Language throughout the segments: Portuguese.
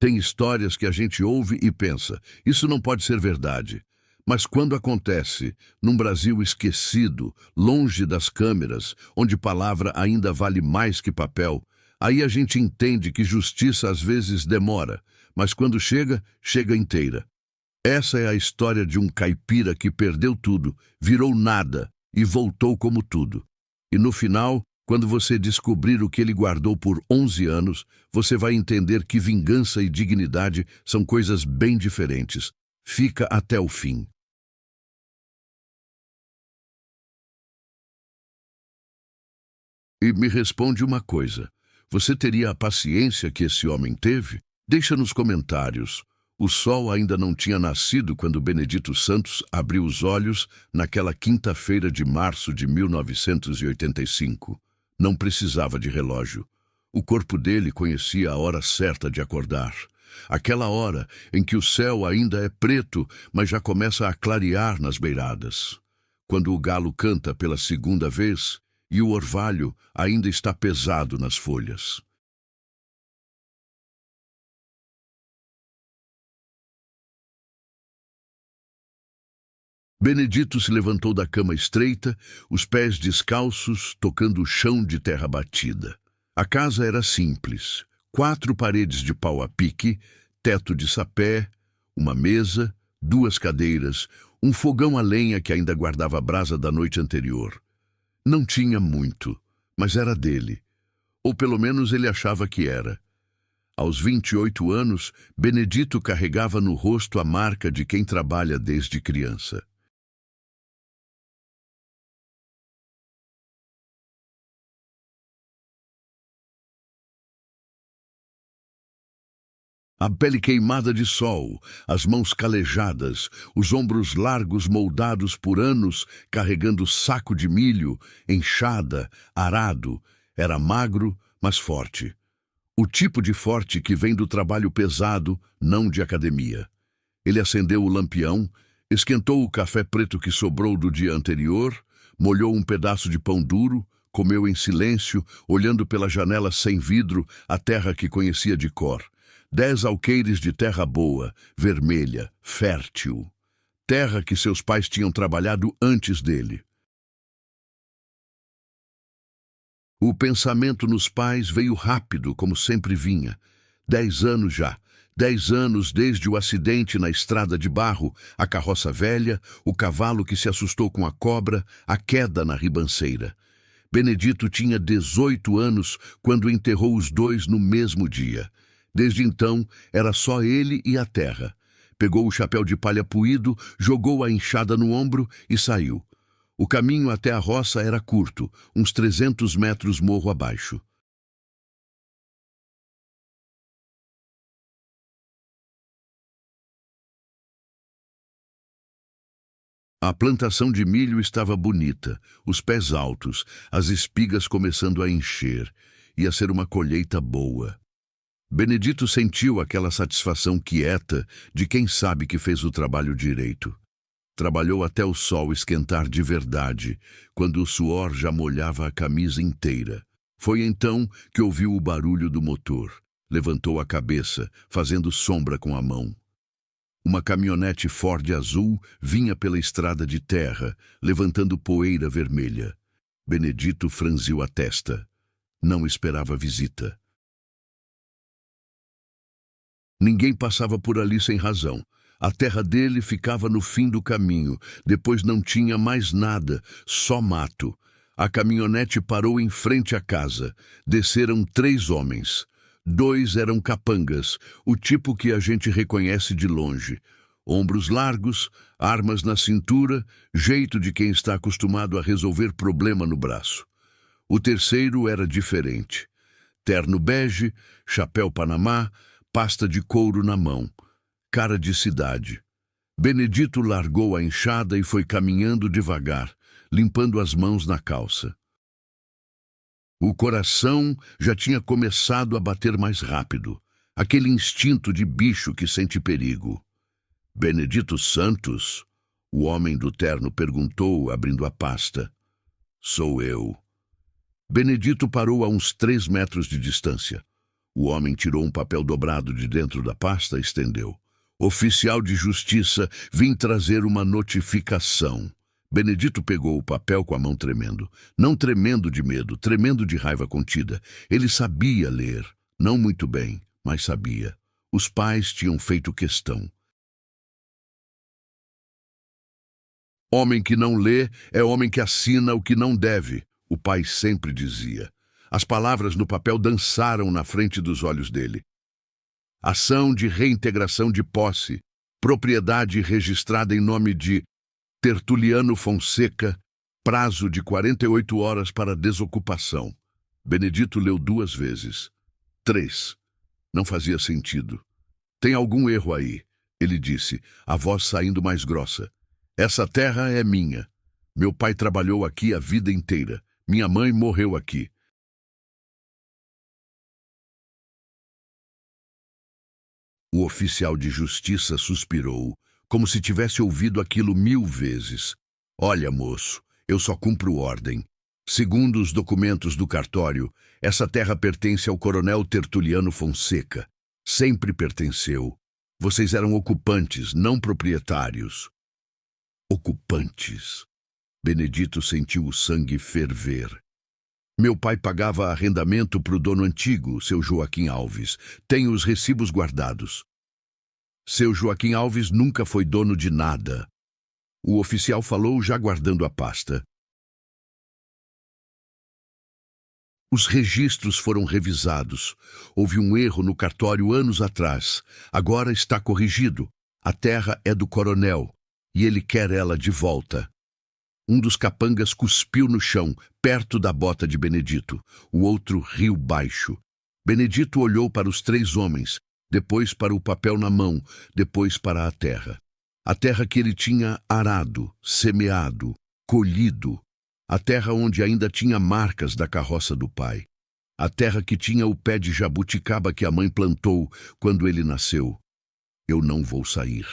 Tem histórias que a gente ouve e pensa, isso não pode ser verdade. Mas quando acontece, num Brasil esquecido, longe das câmeras, onde palavra ainda vale mais que papel, aí a gente entende que justiça às vezes demora, mas quando chega, chega inteira. Essa é a história de um caipira que perdeu tudo, virou nada e voltou como tudo. E no final, quando você descobrir o que ele guardou por 11 anos, você vai entender que vingança e dignidade são coisas bem diferentes. Fica até o fim. E me responde uma coisa. Você teria a paciência que esse homem teve? Deixa nos comentários. O sol ainda não tinha nascido quando Benedito Santos abriu os olhos naquela quinta-feira de março de 1985. Não precisava de relógio. O corpo dele conhecia a hora certa de acordar. Aquela hora em que o céu ainda é preto, mas já começa a clarear nas beiradas. Quando o galo canta pela segunda vez e o orvalho ainda está pesado nas folhas. Benedito se levantou da cama estreita, os pés descalços, tocando o chão de terra batida. A casa era simples. 4 paredes de pau a pique, teto de sapé, uma mesa, 2 cadeiras, um fogão a lenha que ainda guardava a brasa da noite anterior. Não tinha muito, mas era dele. Ou pelo menos ele achava que era. Aos 28 anos, Benedito carregava no rosto a marca de quem trabalha desde criança. A pele queimada de sol, as mãos calejadas, os ombros largos moldados por anos, carregando saco de milho, enxada, arado. Era magro, mas forte. O tipo de forte que vem do trabalho pesado, não de academia. Ele acendeu o lampião, esquentou o café preto que sobrou do dia anterior, molhou um pedaço de pão duro, comeu em silêncio, olhando pela janela sem vidro a terra que conhecia de cor. 10 alqueires de terra boa, vermelha, fértil. Terra que seus pais tinham trabalhado antes dele. O pensamento nos pais veio rápido, como sempre vinha. 10 anos já. 10 anos desde o acidente na estrada de barro, a carroça velha, o cavalo que se assustou com a cobra, a queda na ribanceira. Benedito tinha 18 anos quando enterrou os dois no mesmo dia. Desde então, era só ele e a terra. Pegou o chapéu de palha puído, jogou a enxada no ombro e saiu. O caminho até a roça era curto, uns 300 metros morro abaixo. A plantação de milho estava bonita, os pés altos, as espigas começando a encher. Ia ser uma colheita boa. Benedito sentiu aquela satisfação quieta de quem sabe que fez o trabalho direito. Trabalhou até o sol esquentar de verdade, quando o suor já molhava a camisa inteira. Foi então que ouviu o barulho do motor. Levantou a cabeça, fazendo sombra com a mão. Uma caminhonete Ford azul vinha pela estrada de terra, levantando poeira vermelha. Benedito franziu a testa. Não esperava visita. Ninguém passava por ali sem razão. A terra dele ficava no fim do caminho. Depois não tinha mais nada, só mato. A caminhonete parou em frente à casa. Desceram 3 homens. 2 eram capangas, o tipo que a gente reconhece de longe. Ombros largos, armas na cintura, jeito de quem está acostumado a resolver problema no braço. O terceiro era diferente. Terno bege, chapéu panamá, pasta de couro na mão, cara de cidade. Benedito largou a enxada e foi caminhando devagar, limpando as mãos na calça. O coração já tinha começado a bater mais rápido, aquele instinto de bicho que sente perigo. Benedito Santos? O homem do terno perguntou, abrindo a pasta. Sou eu. Benedito parou a uns 3 metros de distância. O homem tirou um papel dobrado de dentro da pasta e estendeu. Oficial de justiça, vim trazer uma notificação. Benedito pegou o papel com a mão tremendo. Não tremendo de medo, tremendo de raiva contida. Ele sabia ler. Não muito bem, mas sabia. Os pais tinham feito questão. Homem que não lê é homem que assina o que não deve, o pai sempre dizia. As palavras no papel dançaram na frente dos olhos dele. Ação de reintegração de posse, propriedade registrada em nome de Tertuliano Fonseca, prazo de 48 horas para desocupação. Benedito leu 2 vezes. 3. Não fazia sentido. Tem algum erro aí, ele disse, a voz saindo mais grossa. Essa terra é minha. Meu pai trabalhou aqui a vida inteira. Minha mãe morreu aqui. O oficial de justiça suspirou, como se tivesse ouvido aquilo 1000 vezes. Olha, moço, eu só cumpro ordem. Segundo os documentos do cartório, essa terra pertence ao coronel Tertuliano Fonseca. Sempre pertenceu. Vocês eram ocupantes, não proprietários. Ocupantes. Benedito sentiu o sangue ferver. Meu pai pagava arrendamento para o dono antigo, seu Joaquim Alves. Tenho os recibos guardados. Seu Joaquim Alves nunca foi dono de nada. O oficial falou já guardando a pasta. Os registros foram revisados. Houve um erro no cartório anos atrás. Agora está corrigido. A terra é do coronel e ele quer ela de volta. Um dos capangas cuspiu no chão, perto da bota de Benedito. O outro riu baixo. Benedito olhou para os 3 homens, depois para o papel na mão, depois para a terra. A terra que ele tinha arado, semeado, colhido. A terra onde ainda tinha marcas da carroça do pai. A terra que tinha o pé de jabuticaba que a mãe plantou quando ele nasceu. Eu não vou sair.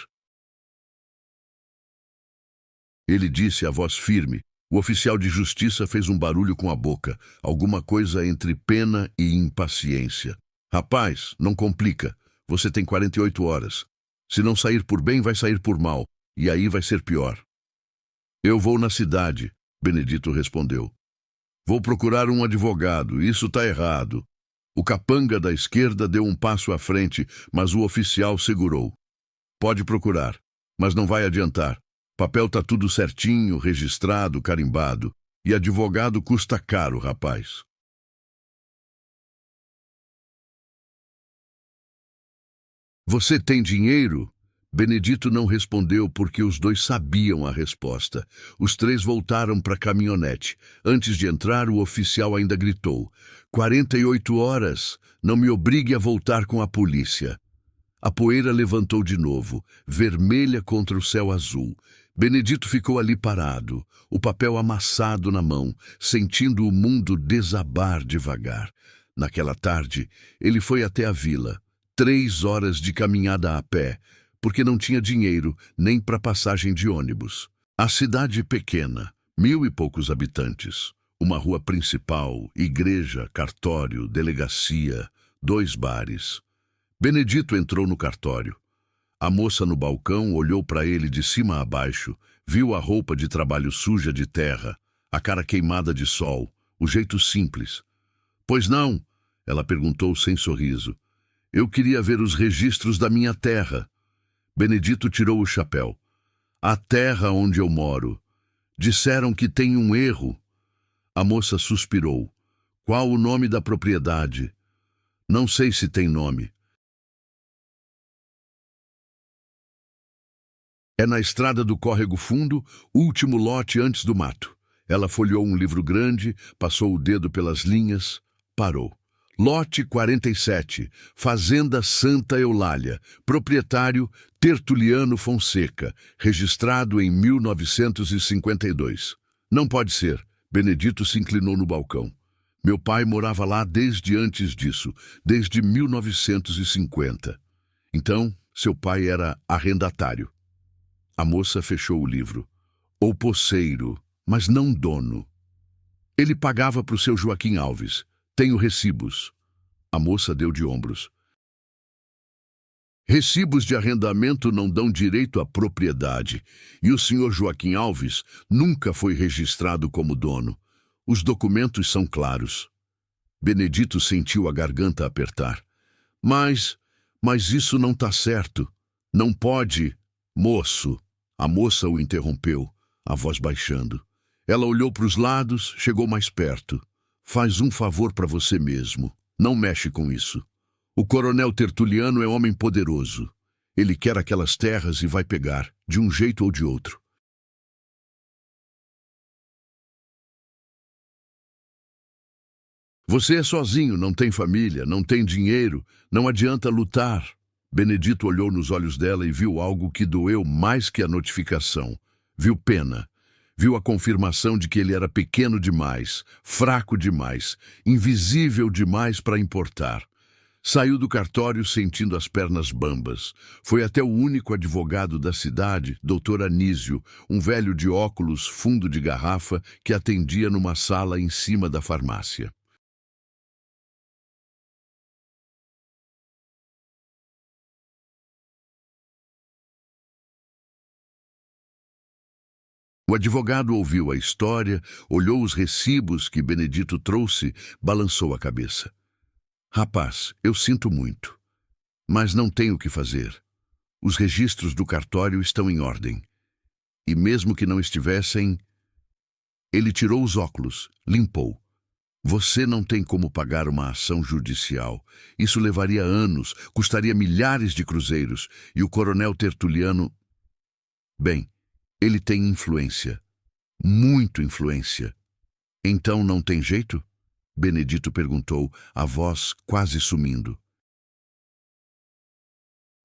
Ele disse a voz firme. O oficial de justiça fez um barulho com a boca, alguma coisa entre pena e impaciência. Rapaz, não complica. Você tem 48 horas. Se não sair por bem, vai sair por mal. E aí vai ser pior. Eu vou na cidade, Benedito respondeu. Vou procurar um advogado. Isso está errado. O capanga da esquerda deu um passo à frente, mas o oficial segurou. Pode procurar, mas não vai adiantar. Papel tá tudo certinho, registrado, carimbado. E advogado custa caro, rapaz. Você tem dinheiro? Benedito não respondeu porque os 2 sabiam a resposta. Os 3 voltaram para a caminhonete. Antes de entrar, o oficial ainda gritou. 48 horas! Não me obrigue a voltar com a polícia. A poeira levantou de novo, vermelha contra o céu azul. Benedito ficou ali parado, o papel amassado na mão, sentindo o mundo desabar devagar. Naquela tarde, ele foi até a vila. 3 horas de caminhada a pé, porque não tinha dinheiro nem para passagem de ônibus. A cidade pequena, 1000 e poucos habitantes. Uma rua principal, igreja, cartório, delegacia, 2 bares. Benedito entrou no cartório. A moça no balcão olhou para ele de cima a baixo, viu a roupa de trabalho suja de terra, a cara queimada de sol, o jeito simples. Pois não? Ela perguntou sem sorriso. Eu queria ver os registros da minha terra. Benedito tirou o chapéu. A terra onde eu moro. Disseram que tem um erro. A moça suspirou. Qual o nome da propriedade? Não sei se tem nome. É na estrada do Córrego Fundo, último lote antes do mato. Ela folheou um livro grande, passou o dedo pelas linhas, parou. Lote 47, Fazenda Santa Eulália, proprietário Tertuliano Fonseca, registrado em 1952. Não pode ser. Benedito se inclinou no balcão. Meu pai morava lá desde antes disso, desde 1950. Então, seu pai era arrendatário. A moça fechou o livro. Ou posseiro, mas não dono. Ele pagava para o seu Joaquim Alves. Tenho recibos. A moça deu de ombros. Recibos de arrendamento não dão direito à propriedade, e o senhor Joaquim Alves nunca foi registrado como dono. Os documentos são claros. Benedito sentiu a garganta apertar. Mas isso não está certo. Não pode, moço. A moça o interrompeu, a voz baixando. Ela olhou para os lados, chegou mais perto. Faz um favor para você mesmo. Não mexe com isso. O coronel Tertuliano é homem poderoso. Ele quer aquelas terras e vai pegar, de um jeito ou de outro. Você é sozinho, não tem família, não tem dinheiro, não adianta lutar. Benedito olhou nos olhos dela e viu algo que doeu mais que a notificação. Viu pena. Viu a confirmação de que ele era pequeno demais, fraco demais, invisível demais para importar. Saiu do cartório sentindo as pernas bambas. Foi até o único advogado da cidade, Dr. Anísio, um velho de óculos, fundo de garrafa, que atendia numa sala em cima da farmácia. O advogado ouviu a história, olhou os recibos que Benedito trouxe, balançou a cabeça. Rapaz, eu sinto muito, mas não tenho o que fazer. Os registros do cartório estão em ordem. E mesmo que não estivessem, ele tirou os óculos, limpou. Você não tem como pagar uma ação judicial. Isso levaria anos, custaria milhares de cruzeiros, e o coronel Tertuliano... Bem, ele tem influência. Muito influência. Então não tem jeito? Benedito perguntou, a voz quase sumindo.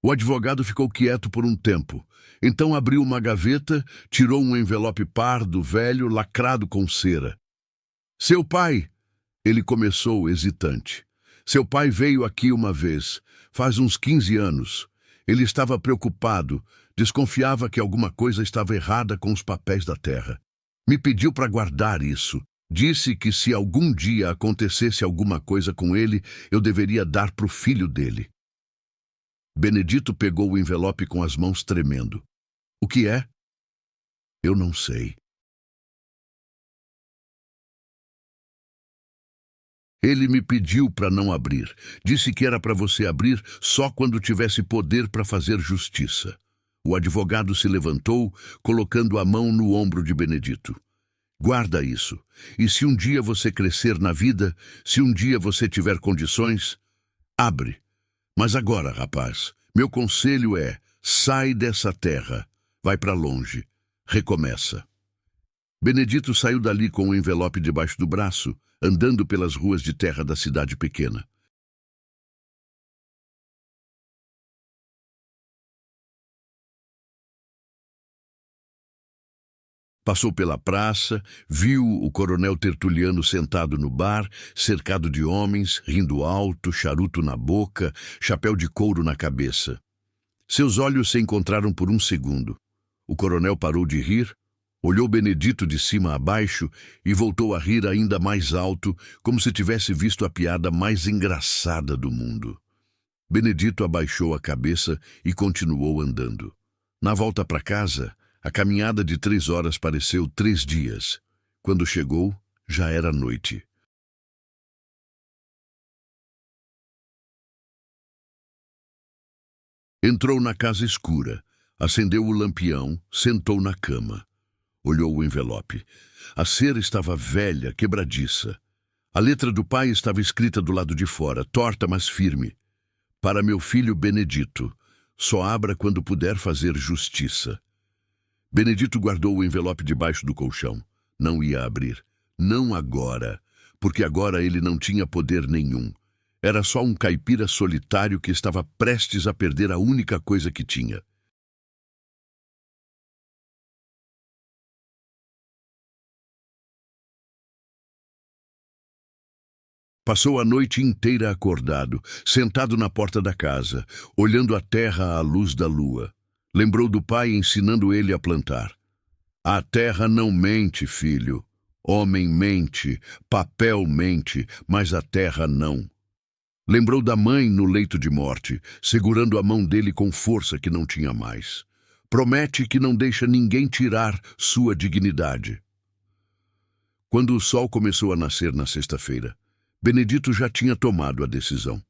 O advogado ficou quieto por um tempo. Então abriu uma gaveta, tirou um envelope pardo, velho, lacrado com cera. Seu pai, ele começou hesitante. Seu pai veio aqui uma vez, faz uns 15 anos. Ele estava preocupado, desconfiava que alguma coisa estava errada com os papéis da terra. Me pediu para guardar isso. Disse que se algum dia acontecesse alguma coisa com ele, eu deveria dar para o filho dele. Benedito pegou o envelope com as mãos tremendo. O que é? Eu não sei. Ele me pediu para não abrir. Disse que era para você abrir só quando tivesse poder para fazer justiça. O advogado se levantou, colocando a mão no ombro de Benedito. Guarda isso. E se um dia você crescer na vida, se um dia você tiver condições, abre. Mas agora, rapaz, meu conselho é, sai dessa terra. Vai para longe. Recomeça. Benedito saiu dali com o envelope debaixo do braço, andando pelas ruas de terra da cidade pequena. Passou pela praça, viu o coronel Tertuliano sentado no bar, cercado de homens, rindo alto, charuto na boca, chapéu de couro na cabeça. Seus olhos se encontraram por um segundo. O coronel parou de rir, olhou Benedito de cima a baixo e voltou a rir ainda mais alto, como se tivesse visto a piada mais engraçada do mundo. Benedito abaixou a cabeça e continuou andando. Na volta para casa, a caminhada de 3 horas pareceu 3 dias. Quando chegou, já era noite. Entrou na casa escura, acendeu o lampião, sentou na cama. Olhou o envelope. A cera estava velha, quebradiça. A letra do pai estava escrita do lado de fora, torta, mas firme. Para meu filho Benedito, só abra quando puder fazer justiça. Benedito guardou o envelope debaixo do colchão. Não ia abrir. Não agora, porque agora ele não tinha poder nenhum. Era só um caipira solitário que estava prestes a perder a única coisa que tinha. Passou a noite inteira acordado, sentado na porta da casa, olhando a terra à luz da lua. Lembrou do pai ensinando ele a plantar. A terra não mente, filho. Homem mente, papel mente, mas a terra não. Lembrou da mãe no leito de morte, segurando a mão dele com força que não tinha mais. Promete que não deixa ninguém tirar sua dignidade. Quando o sol começou a nascer na sexta-feira, Benedito já tinha tomado a decisão.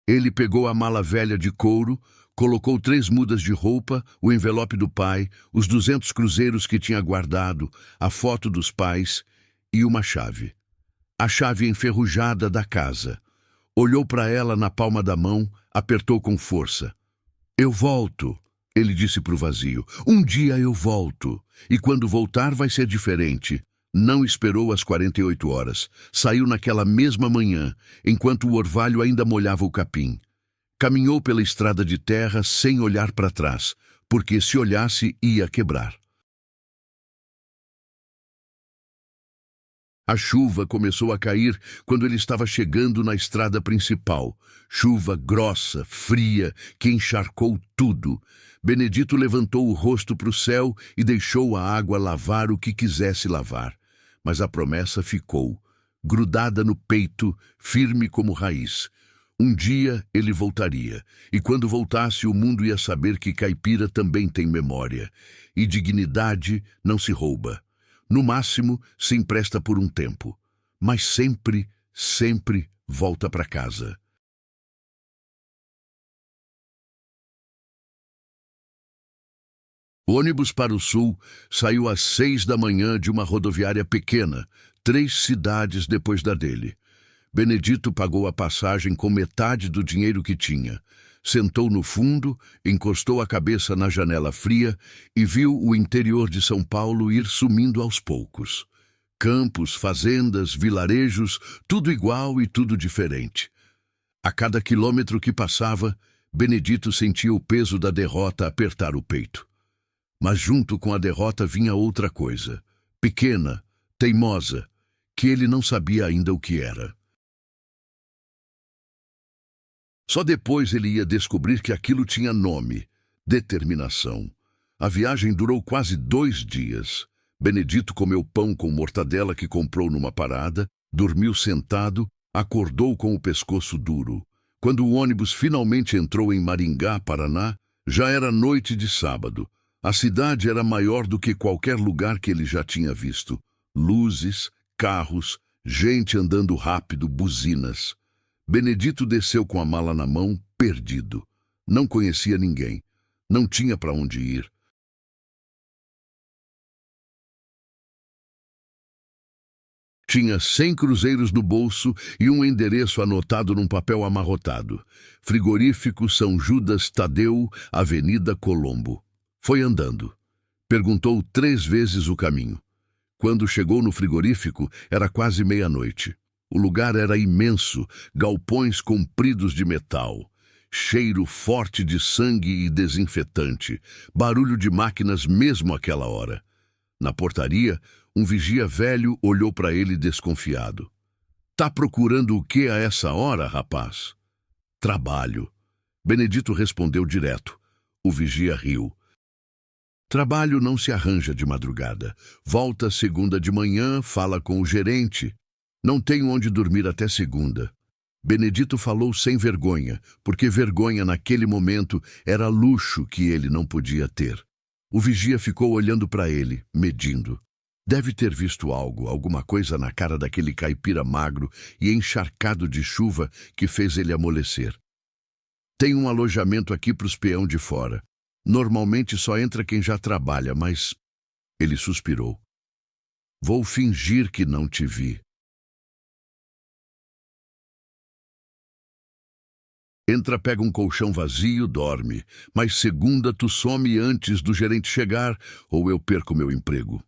Ele pegou a mala velha de couro, colocou 3 mudas de roupa, o envelope do pai, os 200 cruzeiros que tinha guardado, a foto dos pais e uma chave. A chave enferrujada da casa. Olhou para ela na palma da mão, apertou com força. Eu volto, ele disse para o vazio. Um dia eu volto. E quando voltar vai ser diferente. Não esperou as 48 horas. Saiu naquela mesma manhã, enquanto o orvalho ainda molhava o capim. Caminhou pela estrada de terra sem olhar para trás, porque se olhasse ia quebrar. A chuva começou a cair quando ele estava chegando na estrada principal. Chuva grossa, fria, que encharcou tudo. Benedito levantou o rosto para o céu e deixou a água lavar o que quisesse lavar. Mas a promessa ficou, grudada no peito, firme como raiz. Um dia ele voltaria, e quando voltasse o mundo ia saber que caipira também tem memória. E dignidade não se rouba. No máximo, se empresta por um tempo, mas sempre, sempre volta para casa. O ônibus para o sul saiu às 6 da manhã de uma rodoviária pequena, 3 cidades depois da dele. Benedito pagou a passagem com metade do dinheiro que tinha. Sentou no fundo, encostou a cabeça na janela fria e viu o interior de São Paulo ir sumindo aos poucos. Campos, fazendas, vilarejos, tudo igual e tudo diferente. A cada quilômetro que passava, Benedito sentia o peso da derrota apertar o peito. Mas junto com a derrota vinha outra coisa, pequena, teimosa, que ele não sabia ainda o que era. Só depois ele ia descobrir que aquilo tinha nome, determinação. A viagem durou quase 2 dias. Benedito comeu pão com mortadela que comprou numa parada, dormiu sentado, acordou com o pescoço duro. Quando o ônibus finalmente entrou em Maringá, Paraná, já era noite de sábado. A cidade era maior do que qualquer lugar que ele já tinha visto. Luzes, carros, gente andando rápido, buzinas. Benedito desceu com a mala na mão, perdido. Não conhecia ninguém. Não tinha para onde ir. Tinha 100 cruzeiros no bolso e um endereço anotado num papel amarrotado. Frigorífico São Judas Tadeu, Avenida Colombo. Foi andando. Perguntou 3 vezes o caminho. Quando chegou no frigorífico, era quase meia-noite. O lugar era imenso, galpões compridos de metal, cheiro forte de sangue e desinfetante, barulho de máquinas mesmo àquela hora. Na portaria, um vigia velho olhou para ele desconfiado. Tá procurando o que a essa hora, rapaz? Trabalho. Benedito respondeu direto. O vigia riu. Trabalho não se arranja de madrugada. Volta segunda de manhã, fala com o gerente. Não tenho onde dormir até segunda. Benedito falou sem vergonha, porque vergonha naquele momento era luxo que ele não podia ter. O vigia ficou olhando para ele, medindo. Deve ter visto algo, alguma coisa na cara daquele caipira magro e encharcado de chuva que fez ele amolecer. Tem um alojamento aqui para os peão de fora. Normalmente só entra quem já trabalha, mas... Ele suspirou. Vou fingir que não te vi. Entra, pega um colchão vazio, dorme. Mas segunda tu some antes do gerente chegar ou eu perco meu emprego.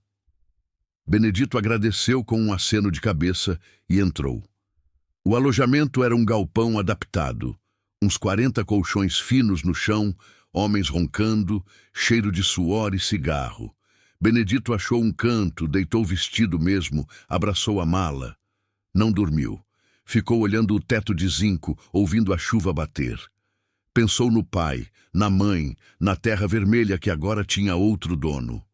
Benedito agradeceu com um aceno de cabeça e entrou. O alojamento era um galpão adaptado. Uns 40 colchões finos no chão, homens roncando, cheiro de suor e cigarro. Benedito achou um canto, deitou vestido mesmo, abraçou a mala. Não dormiu. Ficou olhando o teto de zinco, ouvindo a chuva bater. Pensou no pai, na mãe, na terra vermelha que agora tinha outro dono.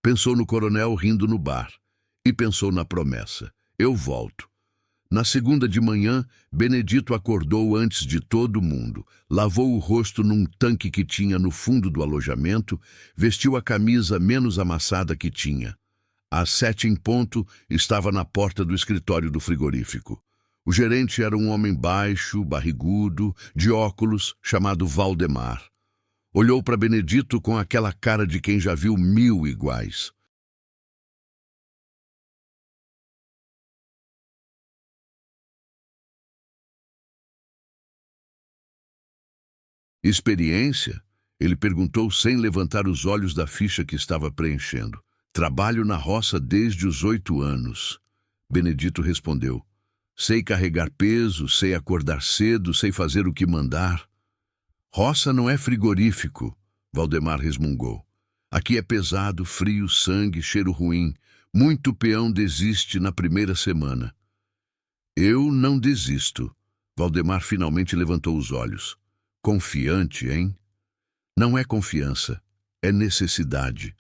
Pensou no coronel rindo no bar. E pensou na promessa. Eu volto. Na segunda de manhã, Benedito acordou antes de todo mundo, lavou o rosto num tanque que tinha no fundo do alojamento, vestiu a camisa menos amassada que tinha. Às 7 em ponto, estava na porta do escritório do frigorífico. O gerente era um homem baixo, barrigudo, de óculos, chamado Valdemar. Olhou para Benedito com aquela cara de quem já viu 1000 iguais. Experiência? Ele perguntou sem levantar os olhos da ficha que estava preenchendo. Trabalho na roça desde os 8 anos. Benedito respondeu. Sei carregar peso, sei acordar cedo, sei fazer o que mandar. Roça não é frigorífico, Valdemar resmungou. Aqui é pesado, frio, sangue, cheiro ruim. Muito peão desiste na primeira semana. Eu não desisto. Valdemar finalmente levantou os olhos. Confiante, hein? Não é confiança, é necessidade.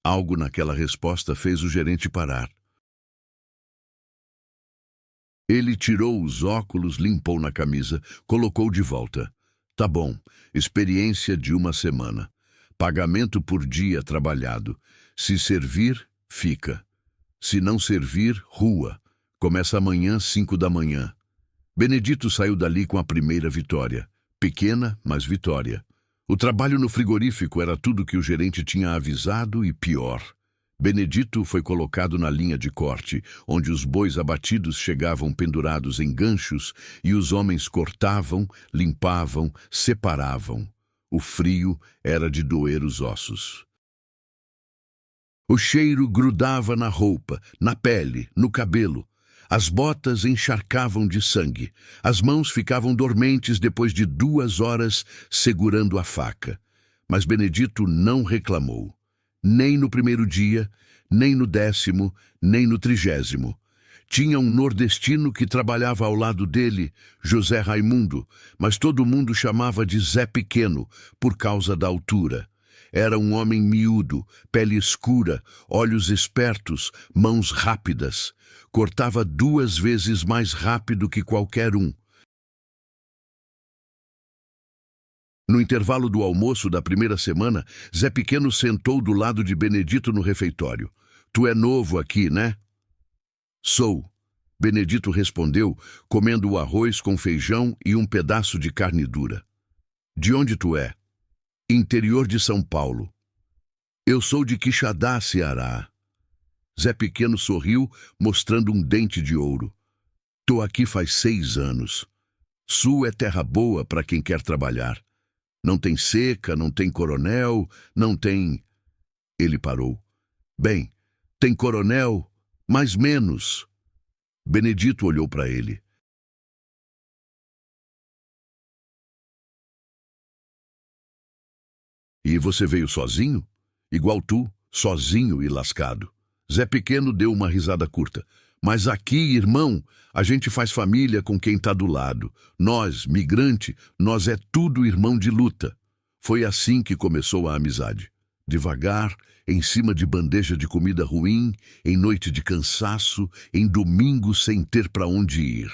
Algo naquela resposta fez o gerente parar. Ele tirou os óculos, limpou na camisa, colocou de volta. Tá bom, experiência de 1 semana. Pagamento por dia trabalhado. Se servir, fica. Se não servir, rua. Começa amanhã, 5 da manhã. Benedito saiu dali com a primeira vitória. Pequena, mas vitória. O trabalho no frigorífico era tudo que o gerente tinha avisado e pior. Benedito foi colocado na linha de corte, onde os bois abatidos chegavam pendurados em ganchos e os homens cortavam, limpavam, separavam. O frio era de doer os ossos. O cheiro grudava na roupa, na pele, no cabelo. As botas encharcavam de sangue. As mãos ficavam dormentes depois de 2 horas segurando a faca. Mas Benedito não reclamou. Nem no primeiro dia, nem no 10º, nem no 30º. Tinha um nordestino que trabalhava ao lado dele, José Raimundo, mas todo mundo chamava de Zé Pequeno, por causa da altura. Era um homem miúdo, pele escura, olhos espertos, mãos rápidas. Cortava 2 vezes mais rápido que qualquer um. No intervalo do almoço da primeira semana, Zé Pequeno sentou do lado de Benedito no refeitório. Tu é novo aqui, né? Sou. Benedito respondeu, comendo o arroz com feijão e um pedaço de carne dura. De onde tu é? Interior de São Paulo. Eu sou de Quixadá, Ceará. Zé Pequeno sorriu, mostrando um dente de ouro. Tô aqui faz 6 anos. Sul é terra boa para quem quer trabalhar. Não tem seca, não tem coronel, não tem... Ele parou. Bem, tem coronel, mas menos. Benedito olhou para ele. E você veio sozinho? Igual tu, sozinho e lascado. Zé Pequeno deu uma risada curta. Mas aqui, irmão, a gente faz família com quem tá do lado. Nós, migrante, nós é tudo irmão de luta. Foi assim que começou a amizade. Devagar, em cima de bandeja de comida ruim, em noite de cansaço, em domingo sem ter para onde ir.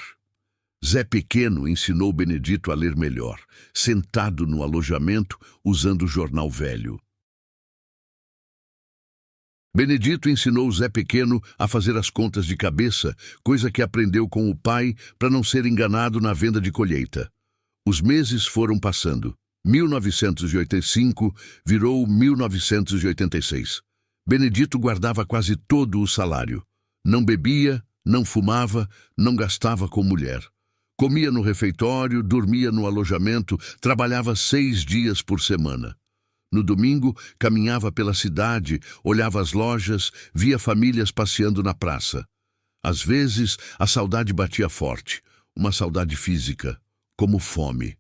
Zé Pequeno ensinou Benedito a ler melhor, sentado no alojamento, usando o jornal velho. Benedito ensinou Zé Pequeno a fazer as contas de cabeça, coisa que aprendeu com o pai para não ser enganado na venda de colheita. Os meses foram passando. 1985 virou 1986. Benedito guardava quase todo o salário. Não bebia, não fumava, não gastava com mulher. Comia no refeitório, dormia no alojamento, trabalhava 6 dias por semana. No domingo, caminhava pela cidade, olhava as lojas, via famílias passeando na praça. Às vezes, a saudade batia forte, uma saudade física, como fome.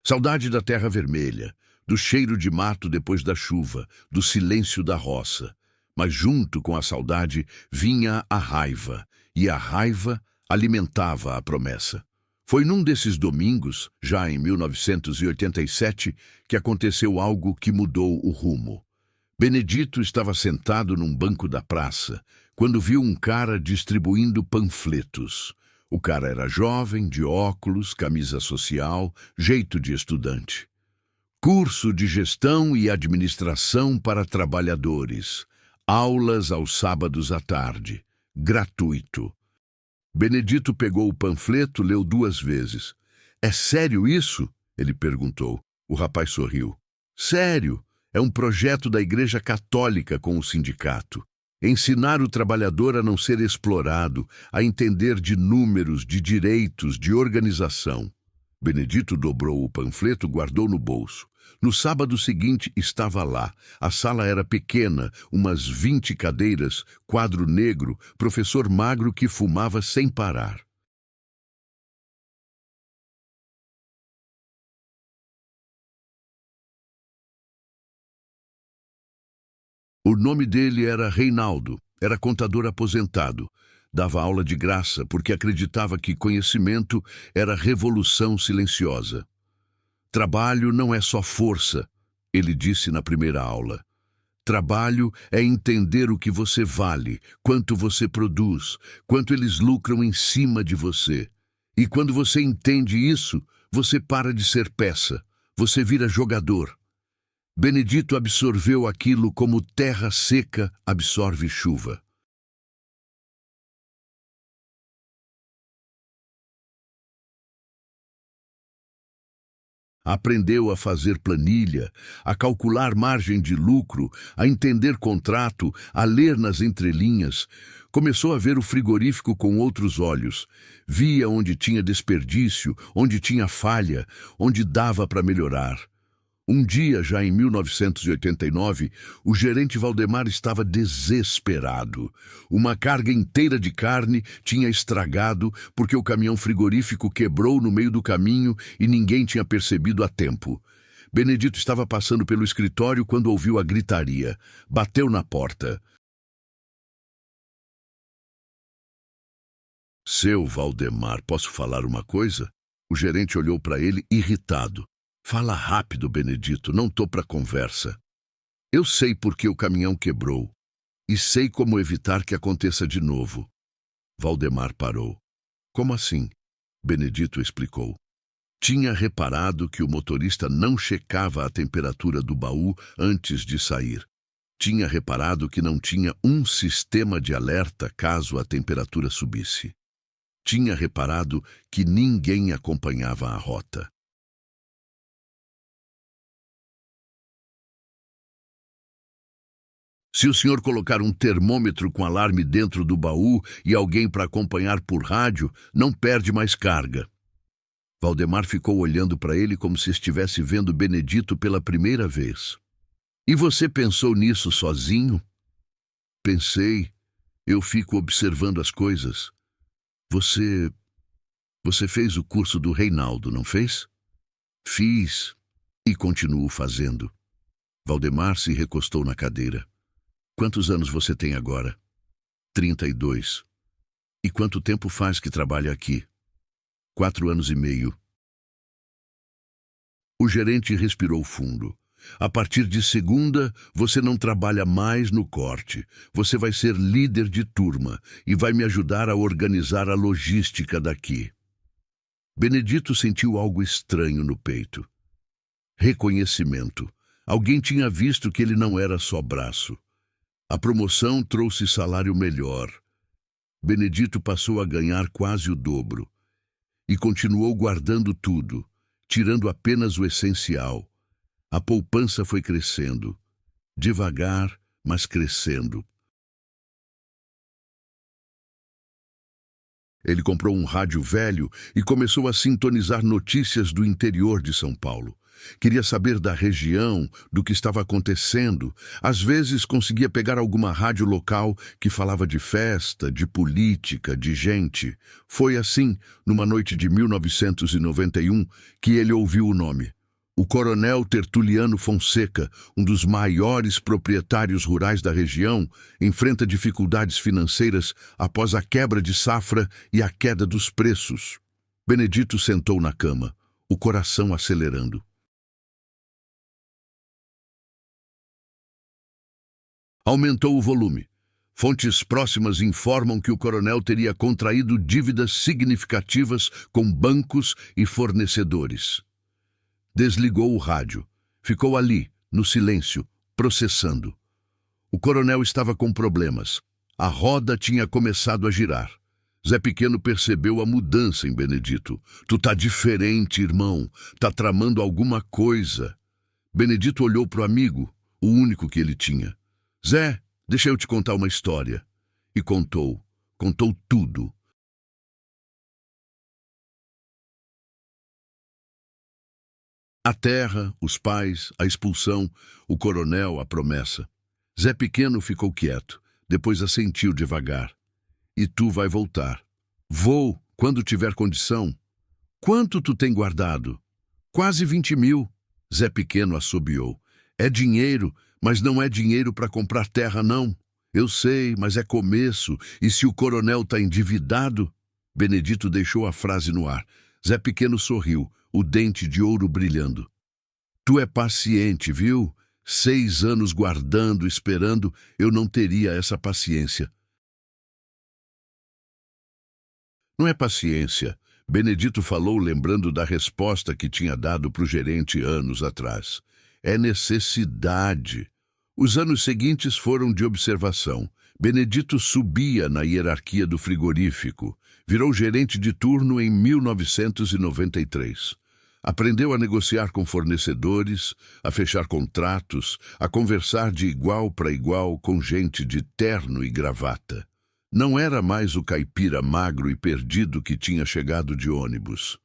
Saudade da terra vermelha, do cheiro de mato depois da chuva, do silêncio da roça. Mas junto com a saudade vinha a raiva, e a raiva alimentava a promessa. Foi num desses domingos, já em 1987, que aconteceu algo que mudou o rumo. Benedito estava sentado num banco da praça, quando viu um cara distribuindo panfletos. O cara era jovem, de óculos, camisa social, jeito de estudante. Curso de Gestão e Administração para Trabalhadores. Aulas aos sábados à tarde. Gratuito. Benedito pegou o panfleto, leu 2 vezes. "É sério isso?" ele perguntou. O rapaz sorriu. "Sério. É um projeto da Igreja Católica com o sindicato. Ensinar o trabalhador a não ser explorado, a entender de números, de direitos, de organização." Benedito dobrou o panfleto, guardou no bolso. No sábado seguinte estava lá. A sala era pequena, umas 20 cadeiras, quadro negro, professor magro que fumava sem parar. O nome dele era Reinaldo, era contador aposentado. Dava aula de graça porque acreditava que conhecimento era revolução silenciosa. "Trabalho não é só força", ele disse na primeira aula. "Trabalho é entender o que você vale, quanto você produz, quanto eles lucram em cima de você. E quando você entende isso, você para de ser peça, você vira jogador." Benedito absorveu aquilo como terra seca absorve chuva. Aprendeu a fazer planilha, a calcular margem de lucro, a entender contrato, a ler nas entrelinhas. Começou a ver o frigorífico com outros olhos. Via onde tinha desperdício, onde tinha falha, onde dava para melhorar. Um dia, já em 1989, o gerente Valdemar estava desesperado. Uma carga inteira de carne tinha estragado porque o caminhão frigorífico quebrou no meio do caminho e ninguém tinha percebido a tempo. Benedito estava passando pelo escritório quando ouviu a gritaria. Bateu na porta. "Seu Valdemar, posso falar uma coisa?" O gerente olhou para ele irritado. "Fala rápido, Benedito, não tô para conversa. Eu sei por que o caminhão quebrou e sei como evitar que aconteça de novo." Valdemar parou. "Como assim?" Benedito explicou. Tinha reparado que o motorista não checava a temperatura do baú antes de sair. Tinha reparado que não tinha um sistema de alerta caso a temperatura subisse. Tinha reparado que ninguém acompanhava a rota. "Se o senhor colocar um termômetro com alarme dentro do baú e alguém para acompanhar por rádio, não perde mais carga." Valdemar ficou olhando para ele como se estivesse vendo Benedito pela primeira vez. "E você pensou nisso sozinho?" "Pensei. Eu fico observando as coisas. Você... Você fez o curso do Reinaldo, não fez?" "Fiz. E continuo fazendo." Valdemar se recostou na cadeira. "Quantos anos você tem agora?" 32. "E quanto tempo faz que trabalha aqui?" 4 anos e meio. O gerente respirou fundo. "A partir de segunda, você não trabalha mais no corte. Você vai ser líder de turma e vai me ajudar a organizar a logística daqui." Benedito sentiu algo estranho no peito. Reconhecimento. Alguém tinha visto que ele não era só braço. A promoção trouxe salário melhor. Benedito passou a ganhar quase o dobro. E continuou guardando tudo, tirando apenas o essencial. A poupança foi crescendo. Devagar, mas crescendo. Ele comprou um rádio velho e começou a sintonizar notícias do interior de São Paulo. Queria saber da região, do que estava acontecendo. Às vezes conseguia pegar alguma rádio local que falava de festa, de política, de gente. Foi assim, numa noite de 1991, que ele ouviu o nome. O coronel Tertuliano Fonseca, um dos maiores proprietários rurais da região, enfrenta dificuldades financeiras após a quebra de safra e a queda dos preços. Benedito sentou na cama, o coração acelerando. Aumentou o volume. Fontes próximas informam que o coronel teria contraído dívidas significativas com bancos e fornecedores. Desligou o rádio. Ficou ali, no silêncio, processando. O coronel estava com problemas. A roda tinha começado a girar. Zé Pequeno percebeu a mudança em Benedito. Tu tá diferente, irmão. Tá tramando alguma coisa. Benedito olhou pro amigo, o único que ele tinha. Zé, deixa eu te contar uma história. E contou tudo. A terra, os pais, a expulsão, o coronel, a promessa. Zé Pequeno ficou quieto, depois assentiu devagar. E tu vai voltar. Vou, quando tiver condição. Quanto tu tem guardado? Quase 20.000. Zé Pequeno assobiou. É dinheiro, mas não é dinheiro para comprar terra, não. Eu sei, mas é começo. E se o coronel tá endividado? Benedito deixou a frase no ar. Zé Pequeno sorriu, o dente de ouro brilhando. Tu é paciente, viu? 6 anos guardando, esperando, eu não teria essa paciência. Não é paciência, Benedito falou lembrando da resposta que tinha dado para o gerente anos atrás. É necessidade. Os anos seguintes foram de observação. Benedito subia na hierarquia do frigorífico. Virou gerente de turno em 1993. Aprendeu a negociar com fornecedores, a fechar contratos, a conversar de igual para igual com gente de terno e gravata. Não era mais o caipira magro e perdido que tinha chegado de ônibus.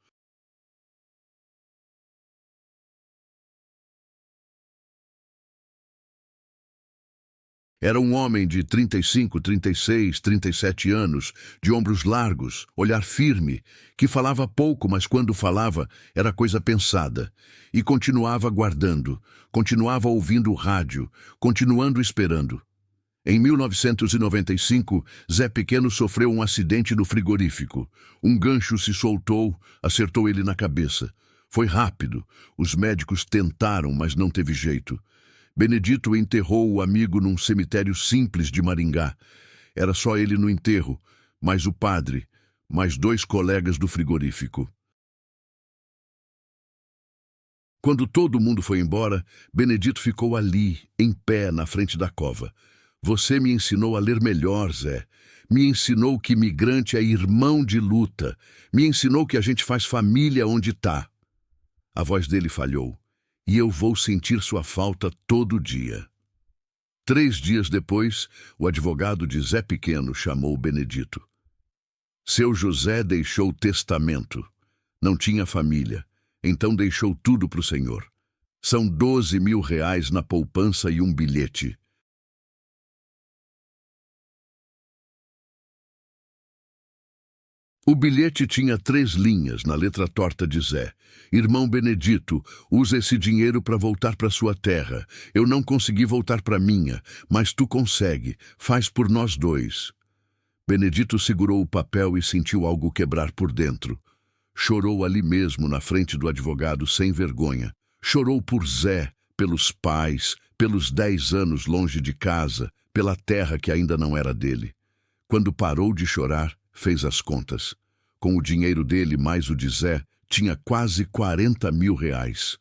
Era um homem de 35, 36, 37 anos, de ombros largos, olhar firme, que falava pouco, mas quando falava era coisa pensada. E continuava guardando, continuava ouvindo o rádio, continuando esperando. Em 1995, Zé Pequeno sofreu um acidente no frigorífico. Um gancho se soltou, acertou ele na cabeça. Foi rápido. Os médicos tentaram, mas não teve jeito. Benedito enterrou o amigo num cemitério simples de Maringá. Era só ele no enterro, mais o padre, mais 2 colegas do frigorífico. Quando todo mundo foi embora, Benedito ficou ali, em pé, na frente da cova. Você me ensinou a ler melhor, Zé. Me ensinou que migrante é irmão de luta. Me ensinou que a gente faz família onde tá. A voz dele falhou. E eu vou sentir sua falta todo dia. 3 dias depois, o advogado de Zé Pequeno chamou Benedito. Seu José deixou testamento. Não tinha família, então deixou tudo para o senhor. São 12.000 reais na poupança e um bilhete. O bilhete tinha 3 linhas na letra torta de Zé. Irmão Benedito, usa esse dinheiro para voltar para sua terra. Eu não consegui voltar para minha, mas tu consegue. Faz por nós 2. Benedito segurou o papel e sentiu algo quebrar por dentro. Chorou ali mesmo, na frente do advogado, sem vergonha. Chorou por Zé, pelos pais, pelos 10 anos longe de casa, pela terra que ainda não era dele. Quando parou de chorar, fez as contas. Com o dinheiro dele mais o de Zé, tinha quase 40.000 reais.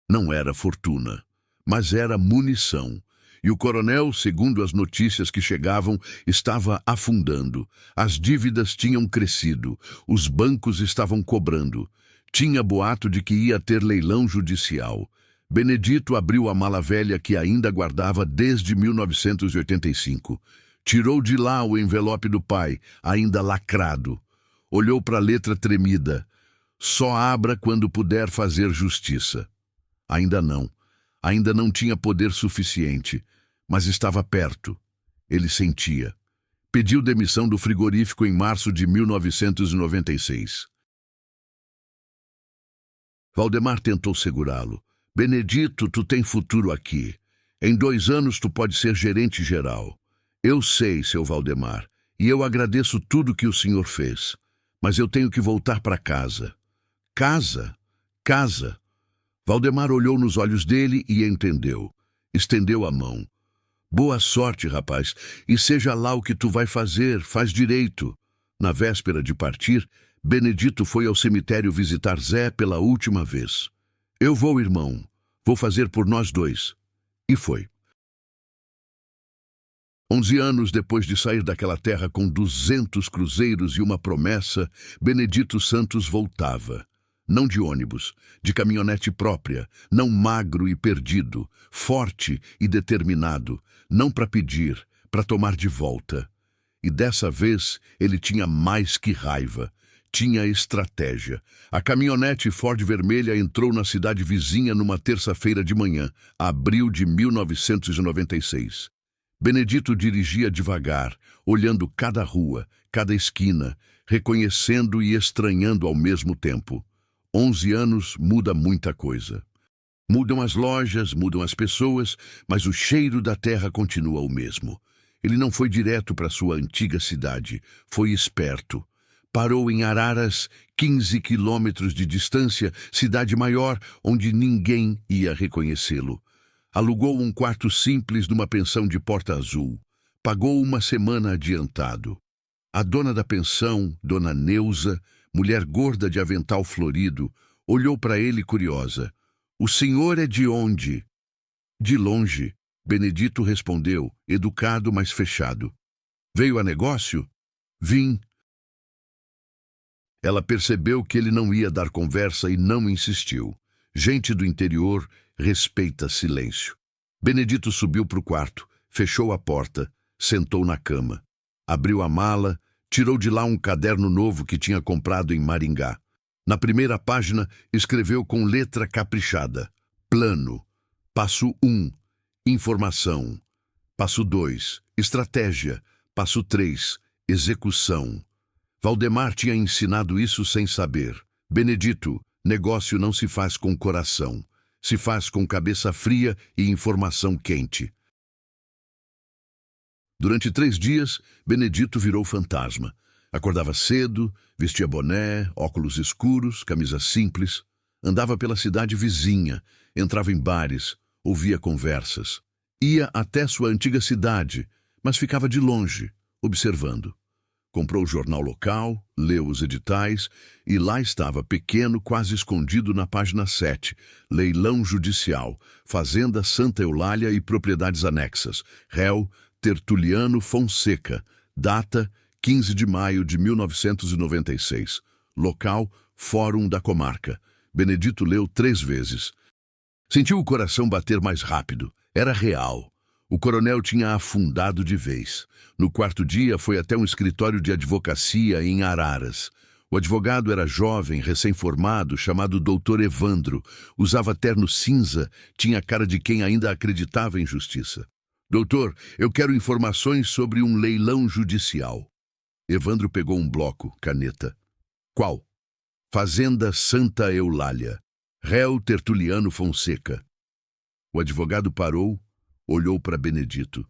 Não era fortuna, mas era munição. E o coronel, segundo as notícias que chegavam, estava afundando. As dívidas tinham crescido, os bancos estavam cobrando. Tinha boato de que ia ter leilão judicial. Benedito abriu a mala velha que ainda guardava desde 1985. Tirou de lá o envelope do pai, ainda lacrado. Olhou para a letra tremida. Só abra quando puder fazer justiça. Ainda não tinha poder suficiente, mas estava perto. Ele sentia. Pediu demissão do frigorífico em março de 1996. Valdemar tentou segurá-lo. Benedito, tu tem futuro aqui. Em 2 anos tu pode ser gerente geral. Eu sei, seu Valdemar, e eu agradeço tudo que o senhor fez. Mas eu tenho que voltar para casa. Casa? Casa? Valdemar olhou nos olhos dele e entendeu. Estendeu a mão. Boa sorte, rapaz, e seja lá o que tu vai fazer, faz direito. Na véspera de partir, Benedito foi ao cemitério visitar Zé pela última vez. Eu vou, irmão. Vou fazer por nós dois. E foi. 11 anos depois de sair daquela terra com 200 cruzeiros e uma promessa, Benedito Santos voltava. Não de ônibus, de caminhonete própria, não magro e perdido, forte e determinado, não para pedir, para tomar de volta. E dessa vez ele tinha mais que raiva. Tinha estratégia. A caminhonete Ford vermelha entrou na cidade vizinha numa terça-feira de manhã, abril de 1996. Benedito dirigia devagar, olhando cada rua, cada esquina, reconhecendo e estranhando ao mesmo tempo. 11 anos muda muita coisa. Mudam as lojas, mudam as pessoas, mas o cheiro da terra continua o mesmo. Ele não foi direto para sua antiga cidade, foi esperto. Parou em Araras, 15 quilômetros de distância, cidade maior, onde ninguém ia reconhecê-lo. Alugou um quarto simples numa pensão de Porta Azul. Pagou uma semana adiantado. A dona da pensão, Dona Neuza, mulher gorda de avental florido, olhou para ele curiosa. O senhor é de onde? De longe, Benedito respondeu, educado, mas fechado. Veio a negócio? Vim. Ela percebeu que ele não ia dar conversa e não insistiu. Gente do interior respeita silêncio. Benedito subiu para o quarto, fechou a porta, sentou na cama. Abriu a mala, tirou de lá um caderno novo que tinha comprado em Maringá. Na primeira página, escreveu com letra caprichada. Plano. Passo 1. Informação. Passo 2. Estratégia. Passo 3. Execução. Valdemar tinha ensinado isso sem saber. Benedito, negócio não se faz com coração. Se faz com cabeça fria e informação quente. Durante 3 dias, Benedito virou fantasma. Acordava cedo, vestia boné, óculos escuros, camisa simples. Andava pela cidade vizinha, entrava em bares, ouvia conversas. Ia até sua antiga cidade, mas ficava de longe, observando. Comprou o jornal local, leu os editais, e lá estava, pequeno, quase escondido na página 7, leilão judicial, Fazenda Santa Eulália e propriedades anexas, réu Tertuliano Fonseca, data 15 de maio de 1996, local Fórum da Comarca. Benedito leu 3 vezes. Sentiu o coração bater mais rápido. Era real. O coronel tinha afundado de vez. No 4º dia, foi até um escritório de advocacia em Araras. O advogado era jovem, recém-formado, chamado Dr. Evandro. Usava terno cinza, tinha cara de quem ainda acreditava em justiça. Doutor, eu quero informações sobre um leilão judicial. Evandro pegou um bloco, caneta. Qual? Fazenda Santa Eulália. Réu Tertuliano Fonseca. O advogado parou, olhou para Benedito.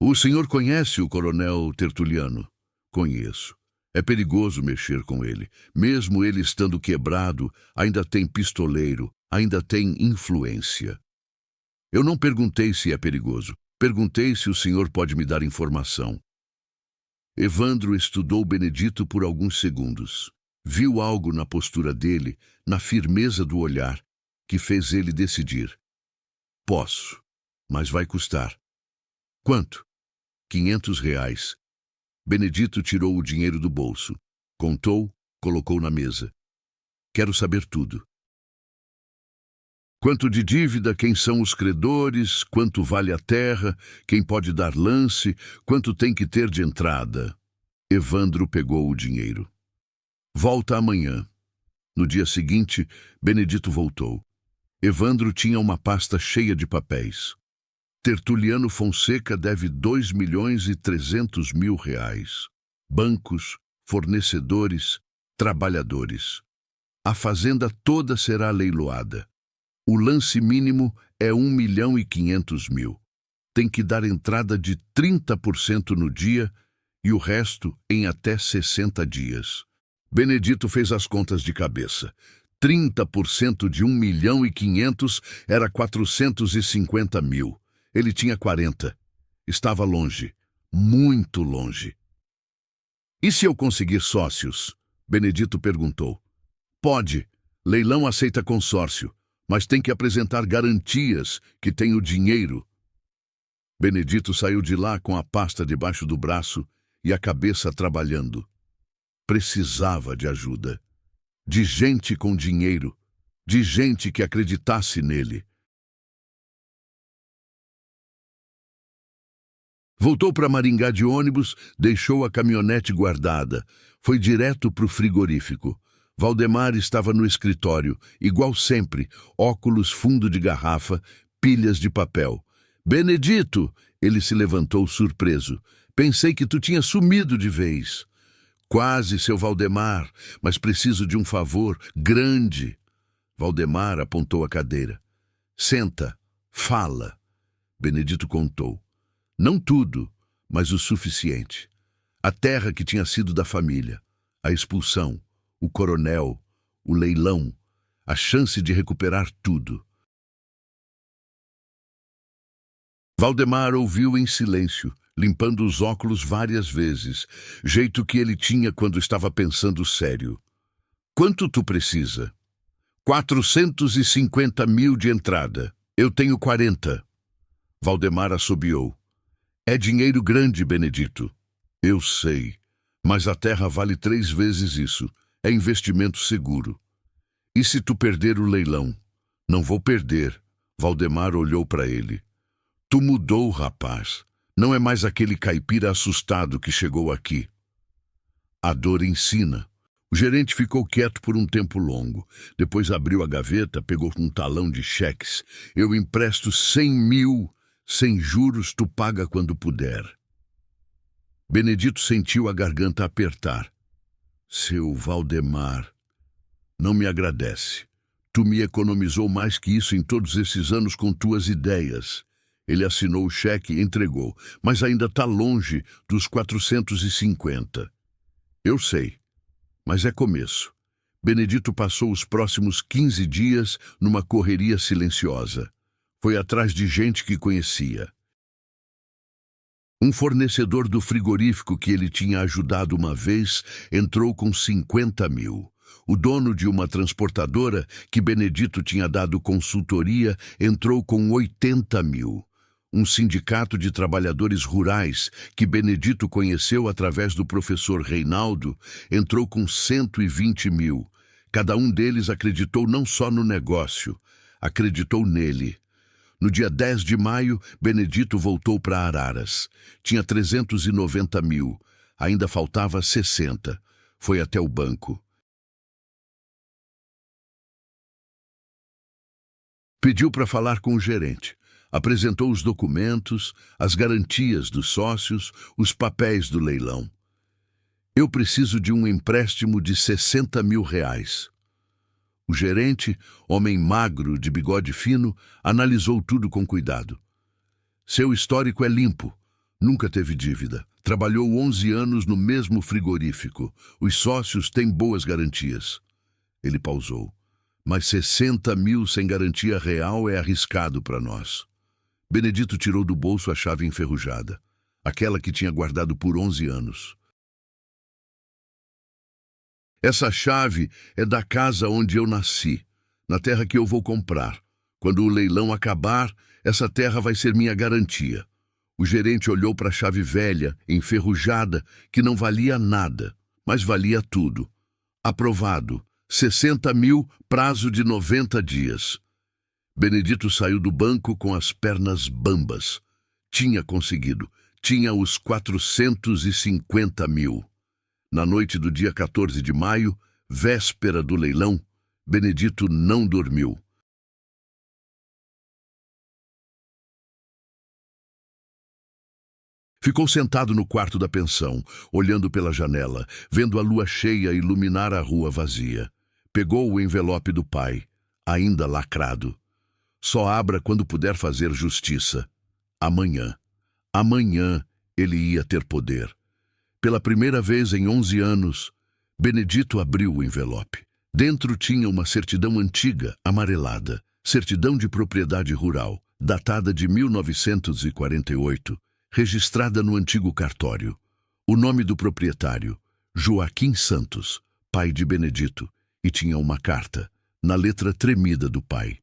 O senhor conhece o coronel Tertuliano? Conheço. É perigoso mexer com ele. Mesmo ele estando quebrado, ainda tem pistoleiro, ainda tem influência. Eu não perguntei se é perigoso. Perguntei se o senhor pode me dar informação. Evandro estudou Benedito por alguns segundos. Viu algo na postura dele, na firmeza do olhar, que fez ele decidir. Posso, mas vai custar. Quanto? R$ 500. Benedito tirou o dinheiro do bolso. Contou, colocou na mesa. Quero saber tudo. Quanto de dívida, quem são os credores, quanto vale a terra, quem pode dar lance, quanto tem que ter de entrada. Evandro pegou o dinheiro. Volta amanhã. No dia seguinte, Benedito voltou. Evandro tinha uma pasta cheia de papéis. Tertuliano Fonseca deve R$ 2.300.000. Bancos, fornecedores, trabalhadores. A fazenda toda será leiloada. O lance mínimo é R$ 1.500.000. Tem que dar entrada de 30% no dia e o resto em até 60 dias. Benedito fez as contas de cabeça. 30% de 1.500.000 era 450 mil. Ele tinha 40. Estava longe, muito longe. E se eu conseguir sócios? Benedito perguntou. Pode. Leilão aceita consórcio, mas tem que apresentar garantias que tem o dinheiro. Benedito saiu de lá com a pasta debaixo do braço e a cabeça trabalhando. Precisava de ajuda. De gente com dinheiro. De gente que acreditasse nele. Voltou para Maringá de ônibus, deixou a caminhonete guardada. Foi direto para o frigorífico. Valdemar estava no escritório, igual sempre, óculos fundo de garrafa, pilhas de papel. Benedito! Ele se levantou surpreso. Pensei que tu tinha sumido de vez. Quase, seu Valdemar, mas preciso de um favor grande. Valdemar apontou a cadeira. Senta, fala. Benedito contou. Não tudo, mas o suficiente. A terra que tinha sido da família, a expulsão, o coronel, o leilão, a chance de recuperar tudo. Valdemar ouviu em silêncio, limpando os óculos várias vezes, jeito que ele tinha quando estava pensando sério. Quanto tu precisa? 450 mil de entrada. Eu tenho 40. Valdemar assobiou. É dinheiro grande, Benedito. Eu sei, mas a terra vale 3 vezes isso. É investimento seguro. E se tu perder o leilão? Não vou perder. Valdemar olhou para ele. Tu mudou, rapaz. Não é mais aquele caipira assustado que chegou aqui. A dor ensina. O gerente ficou quieto por um tempo longo. Depois abriu a gaveta, pegou um talão de cheques. Eu empresto 100 mil. Sem juros, tu paga quando puder. Benedito sentiu a garganta apertar. Seu Valdemar, não me agradece. Tu me economizou mais que isso em todos esses anos com tuas ideias. Ele assinou o cheque e entregou, mas ainda está longe dos 450. Eu sei, mas é começo. Benedito passou os próximos 15 dias numa correria silenciosa. Foi atrás de gente que conhecia. Um fornecedor do frigorífico que ele tinha ajudado uma vez entrou com 50 mil. O dono de uma transportadora que Benedito tinha dado consultoria entrou com 80 mil. Um sindicato de trabalhadores rurais que Benedito conheceu através do professor Reinaldo entrou com 120 mil. Cada um deles acreditou não só no negócio, acreditou nele. No dia 10 de maio, Benedito voltou para Araras. Tinha 390 mil. Ainda faltava 60. Foi até o banco. Pediu para falar com o gerente. Apresentou os documentos, as garantias dos sócios, os papéis do leilão. Eu preciso de um empréstimo de 60 mil reais. O gerente, homem magro de bigode fino, analisou tudo com cuidado. Seu histórico é limpo. Nunca teve dívida. Trabalhou 11 anos no mesmo frigorífico. Os sócios têm boas garantias. Ele pausou. Mas 60 mil sem garantia real é arriscado para nós. Benedito tirou do bolso a chave enferrujada, aquela que tinha guardado por 11 anos. Essa chave é da casa onde eu nasci, na terra que eu vou comprar. Quando o leilão acabar, essa terra vai ser minha garantia. O gerente olhou para a chave velha, enferrujada, que não valia nada, mas valia tudo. Aprovado. 60 mil, prazo de 90 dias. Benedito saiu do banco com as pernas bambas. Tinha conseguido. Tinha os 450 mil. Na noite do dia 14 de maio, véspera do leilão, Benedito não dormiu. Ficou sentado no quarto da pensão, olhando pela janela, vendo a lua cheia iluminar a rua vazia. Pegou o envelope do pai, ainda lacrado. Só abra quando puder fazer justiça. Amanhã. Amanhã ele ia ter poder. Pela primeira vez em 11 anos, Benedito abriu o envelope. Dentro tinha uma certidão antiga, amarelada, certidão de propriedade rural, datada de 1948, registrada no antigo cartório. O nome do proprietário, Joaquim Santos, pai de Benedito, e tinha uma carta, na letra tremida do pai.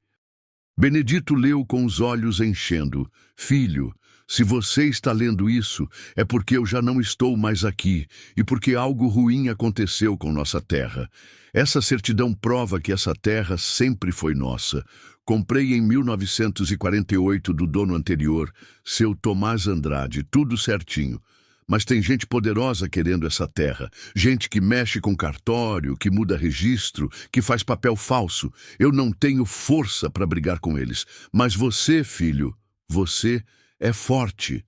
Benedito leu com os olhos enchendo. Filho, se você está lendo isso, é porque eu já não estou mais aqui e porque algo ruim aconteceu com nossa terra. Essa certidão prova que essa terra sempre foi nossa. Comprei em 1948 do dono anterior, seu Tomás Andrade, tudo certinho. Mas tem gente poderosa querendo essa terra, gente que mexe com cartório, que muda registro, que faz papel falso. Eu não tenho força para brigar com eles. Mas você, filho, você é forte.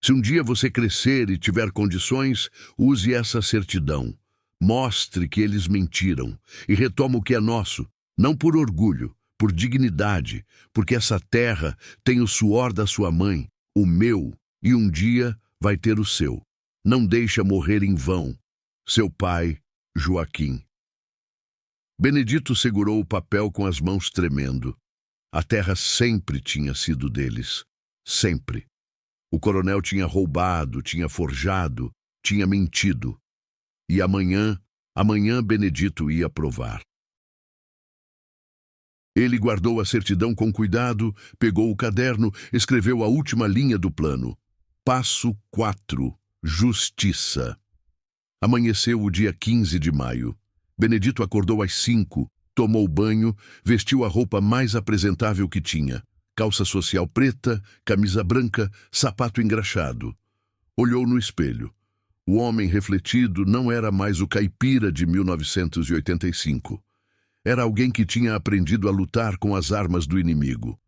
Se um dia você crescer e tiver condições, use essa certidão. Mostre que eles mentiram e retoma o que é nosso, não por orgulho, por dignidade, porque essa terra tem o suor da sua mãe, o meu, e um dia vai ter o seu. Não deixa morrer em vão. Seu pai, Joaquim. Benedito segurou o papel com as mãos tremendo. A terra sempre tinha sido deles. Sempre. O coronel tinha roubado, tinha forjado, tinha mentido. E amanhã Benedito ia provar. Ele guardou a certidão com cuidado, pegou o caderno, escreveu a última linha do plano. Passo 4. Justiça. Amanheceu o dia 15 de maio. Benedito acordou às 5, tomou banho, vestiu a roupa mais apresentável que tinha. Calça social preta, camisa branca, sapato engraxado. Olhou no espelho. O homem refletido não era mais o caipira de 1985. Era alguém que tinha aprendido a lutar com as armas do inimigo.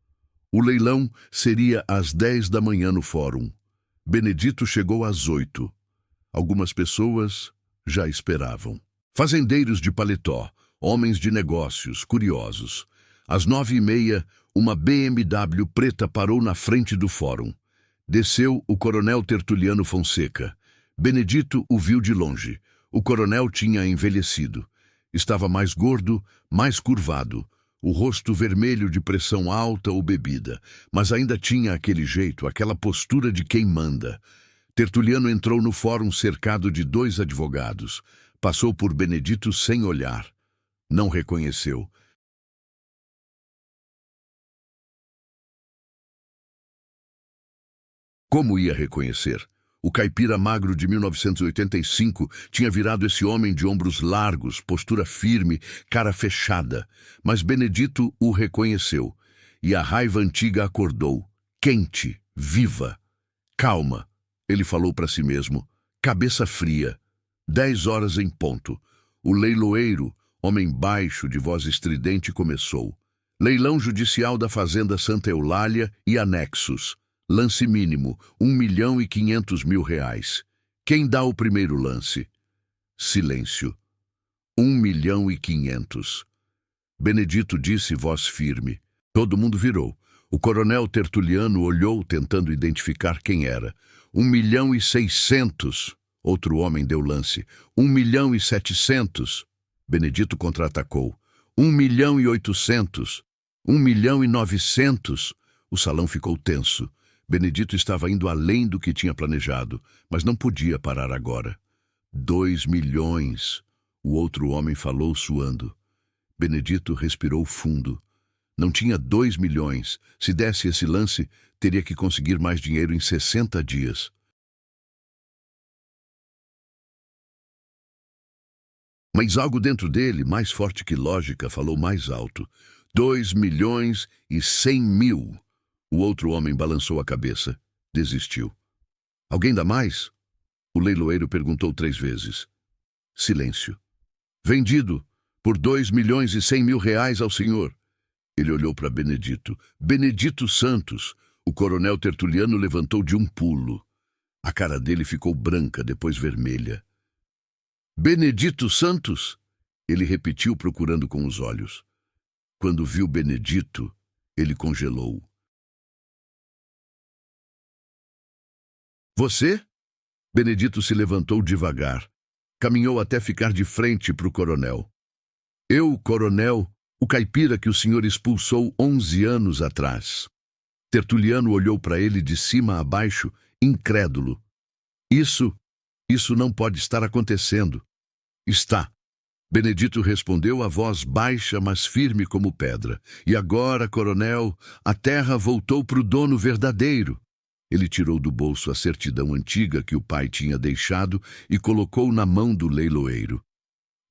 O leilão seria às 10 da manhã no fórum. Benedito chegou às 8. Algumas pessoas já esperavam. Fazendeiros de paletó, homens de negócios, curiosos. Às 9h30, uma BMW preta parou na frente do fórum. Desceu o coronel Tertuliano Fonseca. Benedito o viu de longe. O coronel tinha envelhecido. Estava mais gordo, mais curvado, o rosto vermelho de pressão alta ou bebida, mas ainda tinha aquele jeito, aquela postura de quem manda. Tertuliano entrou no fórum cercado de 2 advogados. Passou por Benedito sem olhar. Não reconheceu. Como ia reconhecer? O caipira magro de 1985 tinha virado esse homem de ombros largos, postura firme, cara fechada. Mas Benedito o reconheceu. E a raiva antiga acordou, quente, viva. Calma, ele falou para si mesmo. Cabeça fria. 10 horas em ponto. O leiloeiro, homem baixo, de voz estridente, começou. Leilão judicial da Fazenda Santa Eulália e anexos. Lance mínimo, R$ 1.500.000. Quem dá o primeiro lance? Silêncio. 1.500.000. Benedito disse, voz firme. Todo mundo virou. O coronel Tertuliano olhou, tentando identificar quem era. 1.600.000. Outro homem deu lance. 1.700.000. Benedito contra-atacou. 1.800.000. 1.900.000. O salão ficou tenso. Benedito estava indo além do que tinha planejado, mas não podia parar agora. 2 milhões. O outro homem falou suando. Benedito respirou fundo. Não tinha 2 milhões. Se desse esse lance, teria que conseguir mais dinheiro em 60 dias. Mas algo dentro dele, mais forte que lógica, falou mais alto. 2.100.000. O outro homem balançou a cabeça. Desistiu. Alguém dá mais? O leiloeiro perguntou 3 vezes. Silêncio. Vendido por R$ 2.100.000 ao senhor. Ele olhou para Benedito. Benedito Santos. O coronel Tertuliano levantou de um pulo. A cara dele ficou branca, depois vermelha. Benedito Santos? Ele repetiu, procurando com os olhos. Quando viu Benedito, ele congelou. Você? Benedito se levantou devagar. Caminhou até ficar de frente para o coronel. Eu, coronel, o caipira que o senhor expulsou 11 anos atrás. Tertuliano olhou para ele de cima a baixo, incrédulo. Isso não pode estar acontecendo. Está. Benedito respondeu a voz baixa, mas firme como pedra. E agora, coronel, a terra voltou para o dono verdadeiro. Ele tirou do bolso a certidão antiga que o pai tinha deixado e colocou na mão do leiloeiro.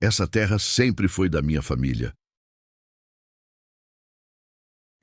Essa terra sempre foi da minha família.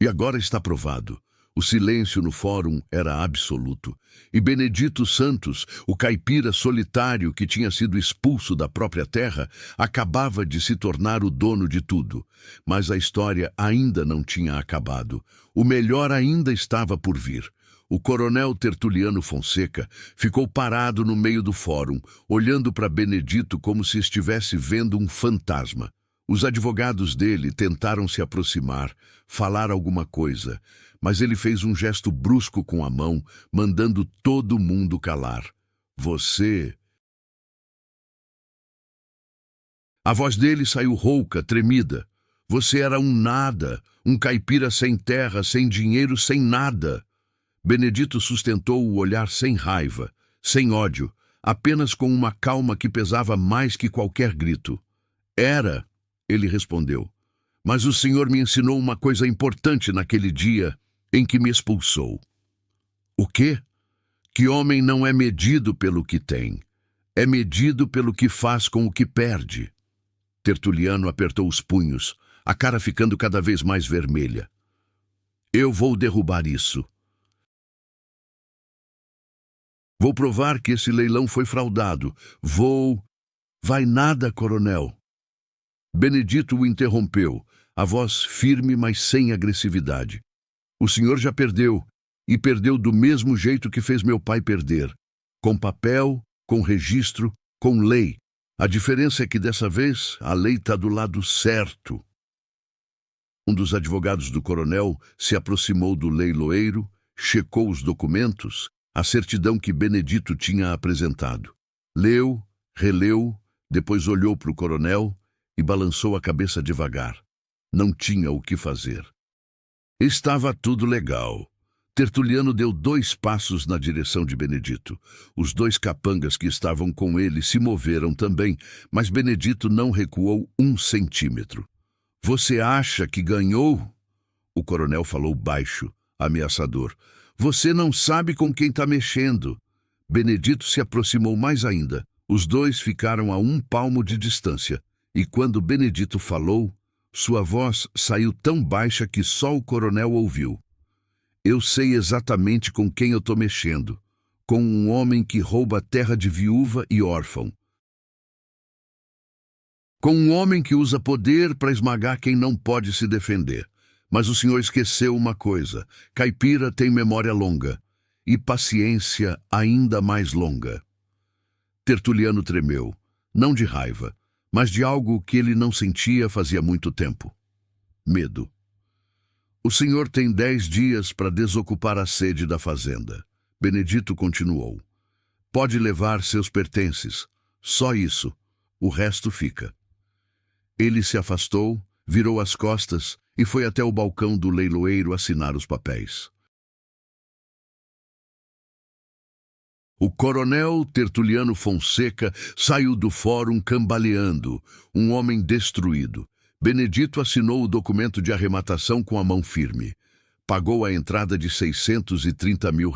E agora está provado. O silêncio no fórum era absoluto. E Benedito Santos, o caipira solitário que tinha sido expulso da própria terra, acabava de se tornar o dono de tudo. Mas a história ainda não tinha acabado. O melhor ainda estava por vir. O coronel Tertuliano Fonseca ficou parado no meio do fórum, olhando para Benedito como se estivesse vendo um fantasma. Os advogados dele tentaram se aproximar, falar alguma coisa, mas ele fez um gesto brusco com a mão, mandando todo mundo calar. Você... A voz dele saiu rouca, tremida. Você era um nada, um caipira sem terra, sem dinheiro, sem nada. Benedito sustentou o olhar sem raiva, sem ódio, apenas com uma calma que pesava mais que qualquer grito. Era, ele respondeu, mas o senhor me ensinou uma coisa importante naquele dia em que me expulsou. O quê? Que homem não é medido pelo que tem, é medido pelo que faz com o que perde. Tertuliano apertou os punhos, a cara ficando cada vez mais vermelha. Eu vou derrubar isso. Vou provar que esse leilão foi fraudado. Vai nada, coronel. Benedito o interrompeu, a voz firme, mas sem agressividade. O senhor já perdeu, e perdeu do mesmo jeito que fez meu pai perder. Com papel, com registro, com lei. A diferença é que dessa vez a lei está do lado certo. Um dos advogados do coronel se aproximou do leiloeiro, checou os documentos, a certidão que Benedito tinha apresentado. Leu, releu, depois olhou para o coronel e balançou a cabeça devagar. Não tinha o que fazer. Estava tudo legal. Tertuliano deu 2 passos na direção de Benedito. Os 2 capangas que estavam com ele se moveram também, mas Benedito não recuou 1 centímetro. Você acha que ganhou? O coronel falou baixo, ameaçador. Você não sabe com quem está mexendo. Benedito se aproximou mais ainda. Os 2 ficaram a 1 palmo de distância. E quando Benedito falou, sua voz saiu tão baixa que só o coronel ouviu. Eu sei exatamente com quem eu estou mexendo. Com um homem que rouba a terra de viúva e órfão. Com um homem que usa poder para esmagar quem não pode se defender. Mas o senhor esqueceu uma coisa. Caipira tem memória longa. E paciência ainda mais longa. Tertuliano tremeu. Não de raiva, mas de algo que ele não sentia fazia muito tempo. Medo. O senhor tem 10 dias para desocupar a sede da fazenda. Benedito continuou. Pode levar seus pertences. Só isso. O resto fica. Ele se afastou, virou as costas e foi até o balcão do leiloeiro assinar os papéis. O coronel Tertuliano Fonseca saiu do fórum cambaleando, um homem destruído. Benedito assinou o documento de arrematação com a mão firme. Pagou a entrada de R$630 mil,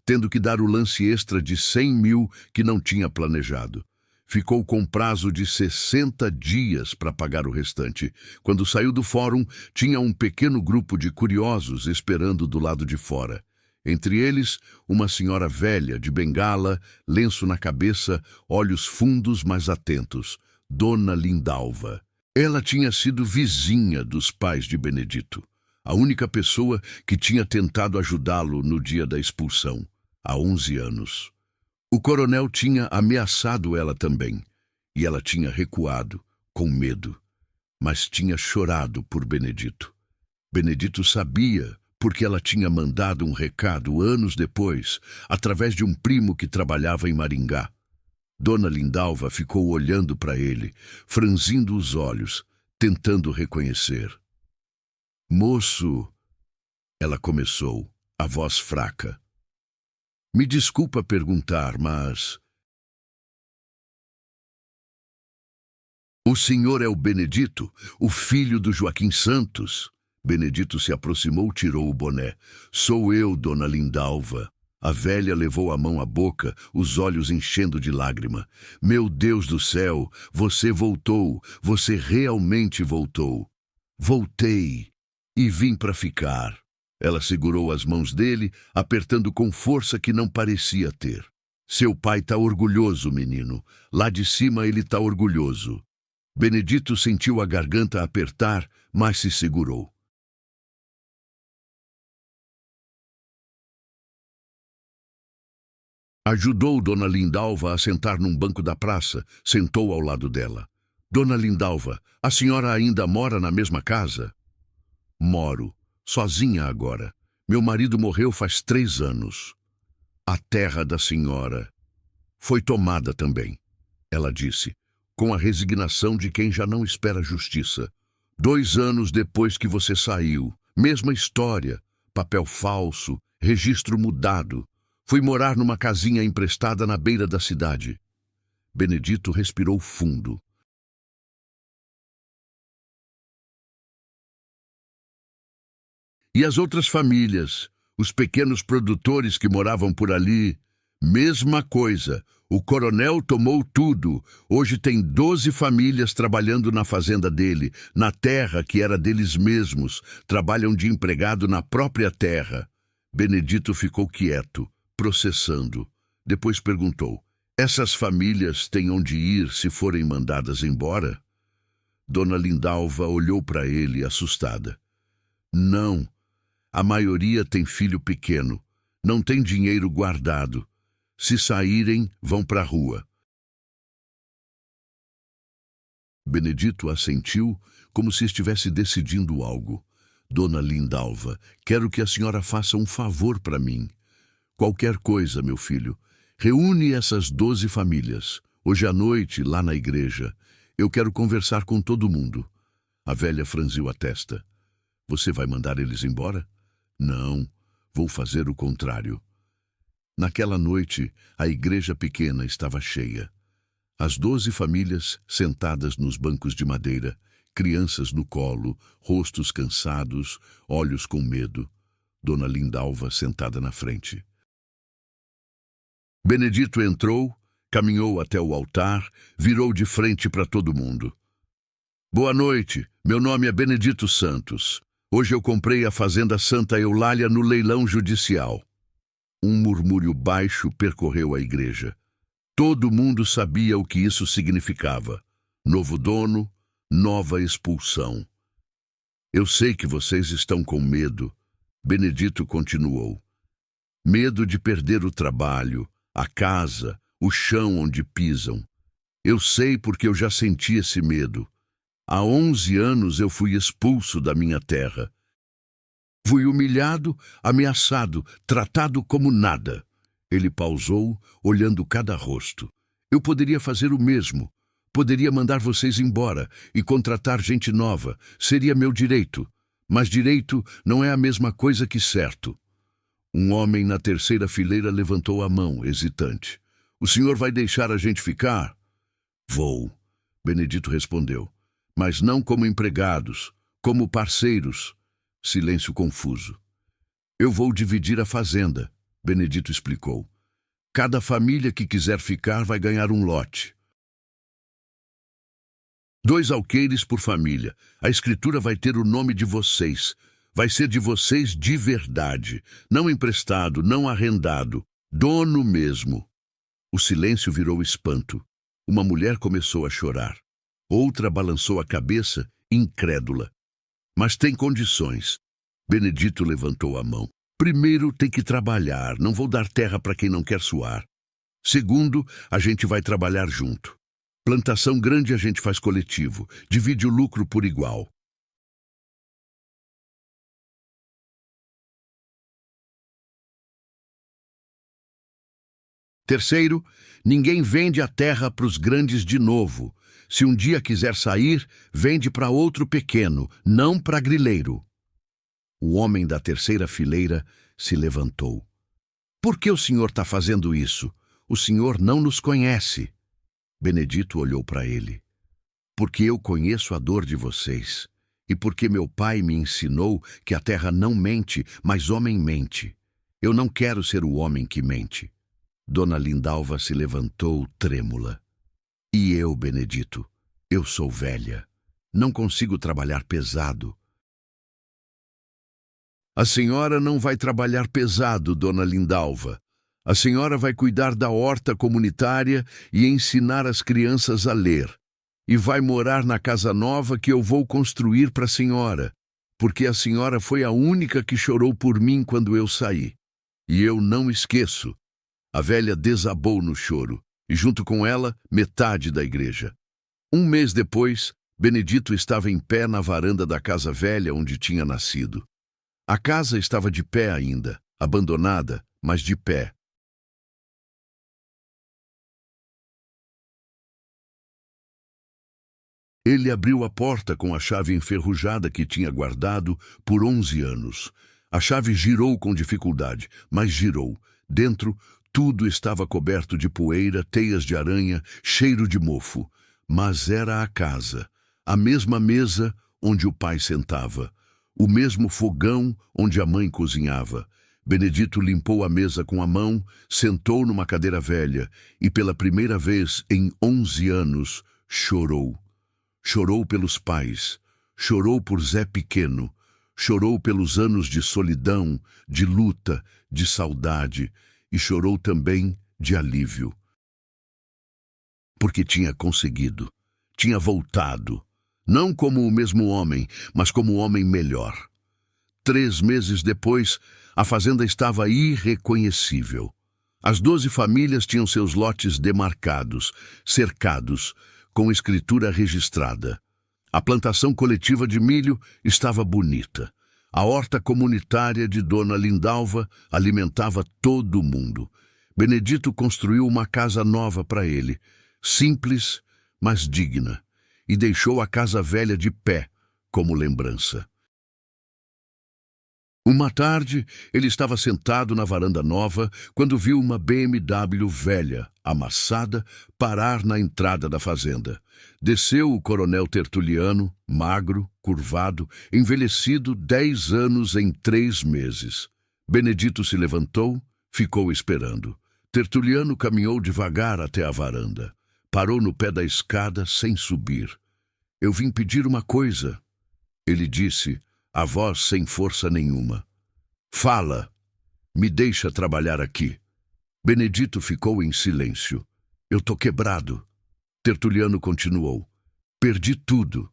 tendo que dar o lance extra de 100 mil que não tinha planejado. Ficou com prazo de 60 dias para pagar o restante. Quando saiu do fórum, tinha um pequeno grupo de curiosos esperando do lado de fora. Entre eles, uma senhora velha, de bengala, lenço na cabeça, olhos fundos mas atentos, Dona Lindalva. Ela tinha sido vizinha dos pais de Benedito, a única pessoa que tinha tentado ajudá-lo no dia da expulsão, há 11 anos. O coronel tinha ameaçado ela também, e ela tinha recuado, com medo, mas tinha chorado por Benedito. Benedito sabia, porque ela tinha mandado um recado anos depois, através de um primo que trabalhava em Maringá. Dona Lindalva ficou olhando para ele, franzindo os olhos, tentando reconhecer. Moço, ela começou, a voz fraca. Me desculpa perguntar, mas... O senhor é o Benedito, o filho do Joaquim Santos? Benedito se aproximou, tirou o boné. Sou eu, dona Lindalva. A velha levou a mão à boca, os olhos enchendo de lágrima. Meu Deus do céu, você voltou, você realmente voltou. Voltei e vim para ficar. Ela segurou as mãos dele, apertando com força que não parecia ter. Seu pai está orgulhoso, menino. Lá de cima ele está orgulhoso. Benedito sentiu a garganta apertar, mas se segurou. Ajudou Dona Lindalva a sentar num banco da praça, sentou ao lado dela. Dona Lindalva, a senhora ainda mora na mesma casa? Moro, sozinha agora. Meu marido morreu faz 3 anos. A terra da senhora foi tomada também, ela disse, com a resignação de quem já não espera justiça. 2 anos depois que você saiu, mesma história, papel falso, registro mudado. Fui morar numa casinha emprestada na beira da cidade. Benedito respirou fundo. E as outras famílias, os pequenos produtores que moravam por ali, mesma coisa. O coronel tomou tudo. Hoje tem 12 famílias trabalhando na fazenda dele, na terra que era deles mesmos. Trabalham de empregado na própria terra. Benedito ficou quieto, processando. Depois perguntou, essas famílias têm onde ir se forem mandadas embora? Dona Lindalva olhou para ele, assustada. Não, a maioria tem filho pequeno, não tem dinheiro guardado. Se saírem, vão para a rua. Benedito assentiu, como se estivesse decidindo algo. Dona Lindalva, quero que a senhora faça um favor para mim. Qualquer coisa, meu filho. Reúne essas 12 famílias. Hoje à noite, lá na igreja. Eu quero conversar com todo mundo. A velha franziu a testa. Você vai mandar eles embora? Não, vou fazer o contrário. Naquela noite, a igreja pequena estava cheia. As 12 famílias sentadas nos bancos de madeira, crianças no colo, rostos cansados, olhos com medo. Dona Lindalva sentada na frente. Benedito entrou, caminhou até o altar, virou de frente para todo mundo. Boa noite, meu nome é Benedito Santos. Hoje eu comprei a fazenda Santa Eulália no leilão judicial. Um murmúrio baixo percorreu a igreja. Todo mundo sabia o que isso significava. Novo dono, nova expulsão. Eu sei que vocês estão com medo, Benedito continuou. Medo de perder o trabalho, a casa, o chão onde pisam. Eu sei porque eu já senti esse medo. Há 11 anos eu fui expulso da minha terra. Fui humilhado, ameaçado, tratado como nada. Ele pausou, olhando cada rosto. Eu poderia fazer o mesmo. Poderia mandar vocês embora e contratar gente nova. Seria meu direito. Mas direito não é a mesma coisa que certo. Um homem na terceira fileira levantou a mão, hesitante. O senhor vai deixar a gente ficar? Vou, Benedito respondeu. Mas não como empregados, como parceiros. Silêncio confuso. Eu vou dividir a fazenda, Benedito explicou. Cada família que quiser ficar vai ganhar um lote. 2 alqueires por família. A escritura vai ter o nome de vocês. Vai ser de vocês de verdade. Não emprestado, não arrendado. Dono mesmo. O silêncio virou espanto. Uma mulher começou a chorar. Outra balançou a cabeça, incrédula. Mas tem condições. Benedito levantou a mão. Primeiro, tem que trabalhar. Não vou dar terra para quem não quer suar. Segundo, a gente vai trabalhar junto. Plantação grande a gente faz coletivo. Divide o lucro por igual. Terceiro, ninguém vende a terra para os grandes de novo. Se um dia quiser sair, vende para outro pequeno, não para grileiro. O homem da terceira fileira se levantou. Por que o senhor está fazendo isso? O senhor não nos conhece. Benedito olhou para ele. Porque eu conheço a dor de vocês, e porque meu pai me ensinou que a terra não mente, mas homem mente. Eu não quero ser o homem que mente. Dona Lindalva se levantou trêmula. E eu, Benedito, eu sou velha. Não consigo trabalhar pesado. A senhora não vai trabalhar pesado, Dona Lindalva. A senhora vai cuidar da horta comunitária e ensinar as crianças a ler. E vai morar na casa nova que eu vou construir para a senhora, porque a senhora foi a única que chorou por mim quando eu saí. E eu não esqueço. A velha desabou no choro, e junto com ela, metade da igreja. Um mês depois, Benedito estava em pé na varanda da casa velha onde tinha nascido. A casa estava de pé ainda, abandonada, mas de pé. Ele abriu a porta com a chave enferrujada que tinha guardado por 11 anos. A chave girou com dificuldade, mas girou. Dentro, tudo estava coberto de poeira, teias de aranha, cheiro de mofo. Mas era a casa, a mesma mesa onde o pai sentava, o mesmo fogão onde a mãe cozinhava. Benedito limpou a mesa com a mão, sentou numa cadeira velha e, pela primeira vez em 11 anos, chorou. Chorou pelos pais, chorou por Zé Pequeno, chorou pelos anos de solidão, de luta, de saudade, e chorou também de alívio. Porque tinha conseguido, tinha voltado, não como o mesmo homem, mas como o homem melhor. 3 meses depois, a fazenda estava irreconhecível. As 12 famílias tinham seus lotes demarcados, cercados, com escritura registrada. A plantação coletiva de milho estava bonita. A horta comunitária de Dona Lindalva alimentava todo mundo. Benedito construiu uma casa nova para ele, simples, mas digna, e deixou a casa velha de pé, como lembrança. Uma tarde, ele estava sentado na varanda nova quando viu uma BMW velha, amassada, parar na entrada da fazenda. Desceu o coronel Tertuliano, magro, curvado, envelhecido 10 anos em 3 meses. Benedito se levantou, ficou esperando. Tertuliano caminhou devagar até a varanda. Parou no pé da escada sem subir. Eu vim pedir uma coisa, ele disse, a voz sem força nenhuma. Fala, me deixa trabalhar aqui. Benedito ficou em silêncio. Eu tô quebrado. Tertuliano continuou. Perdi tudo.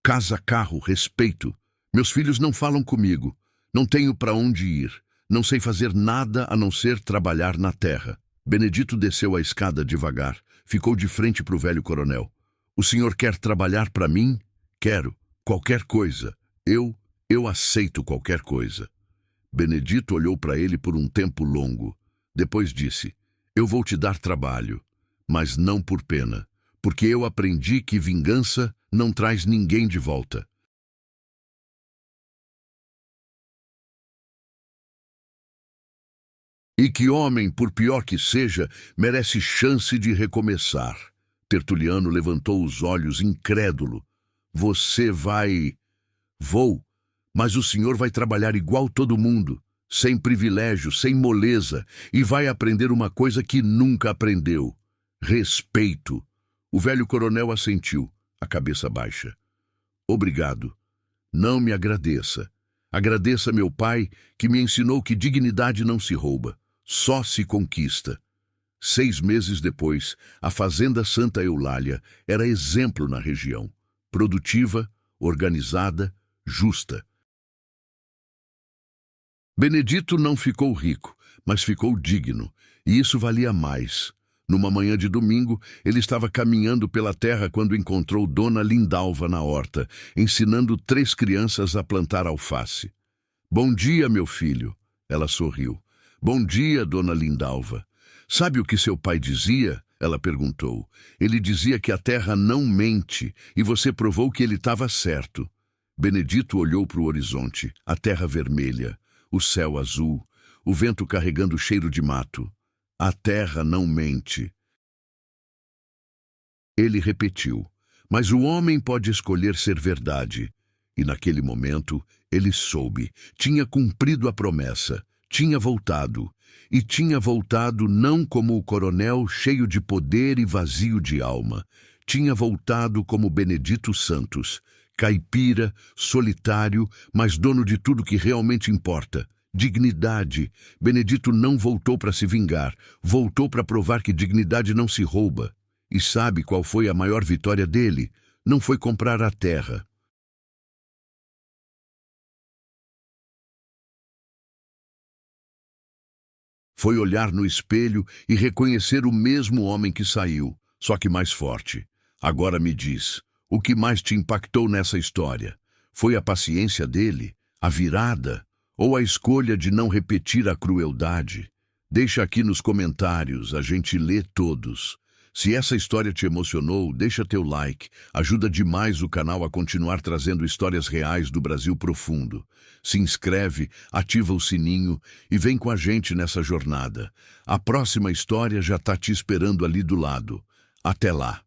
Casa, carro, respeito. Meus filhos não falam comigo. Não tenho para onde ir. Não sei fazer nada a não ser trabalhar na terra. Benedito desceu a escada devagar. Ficou de frente para o velho coronel. O senhor quer trabalhar para mim? Quero. Qualquer coisa. Eu aceito qualquer coisa. Benedito olhou para ele por um tempo longo. Depois disse, eu vou te dar trabalho, mas não por pena, porque eu aprendi que vingança não traz ninguém de volta. E que homem, por pior que seja, merece chance de recomeçar. Tertuliano levantou os olhos incrédulo. Você vai... Vou, mas o senhor vai trabalhar igual todo mundo, sem privilégio, sem moleza, e vai aprender uma coisa que nunca aprendeu. Respeito. O velho coronel assentiu, a cabeça baixa. Obrigado. Não me agradeça. Agradeça meu pai, que me ensinou que dignidade não se rouba, só se conquista. 6 meses depois, a Fazenda Santa Eulália era exemplo na região. Produtiva, organizada, justa. Benedito não ficou rico, mas ficou digno, e isso valia mais. Numa manhã de domingo, ele estava caminhando pela terra quando encontrou Dona Lindalva na horta, ensinando 3 crianças a plantar alface. Bom dia, meu filho. Ela sorriu. Bom dia, dona Lindalva. Sabe o que seu pai dizia? Ela perguntou. Ele dizia que a terra não mente, e você provou que ele estava certo. Benedito olhou para o horizonte, a terra vermelha, o céu azul, o vento carregando o cheiro de mato. A terra não mente. Ele repetiu, mas o homem pode escolher ser verdade. E naquele momento, ele soube, tinha cumprido a promessa, tinha voltado. E tinha voltado não como o coronel cheio de poder e vazio de alma. Tinha voltado como Benedito Santos, caipira, solitário, mas dono de tudo que realmente importa. Dignidade. Benedito não voltou para se vingar, voltou para provar que dignidade não se rouba. E sabe qual foi a maior vitória dele? Não foi comprar a terra. Foi olhar no espelho e reconhecer o mesmo homem que saiu, só que mais forte. Agora me diz, o que mais te impactou nessa história? Foi a paciência dele, a virada, ou a escolha de não repetir a crueldade? Deixa aqui nos comentários, a gente lê todos. Se essa história te emocionou, deixa teu like, ajuda demais o canal a continuar trazendo histórias reais do Brasil profundo. Se inscreve, ativa o sininho e vem com a gente nessa jornada. A próxima história já está te esperando ali do lado. Até lá!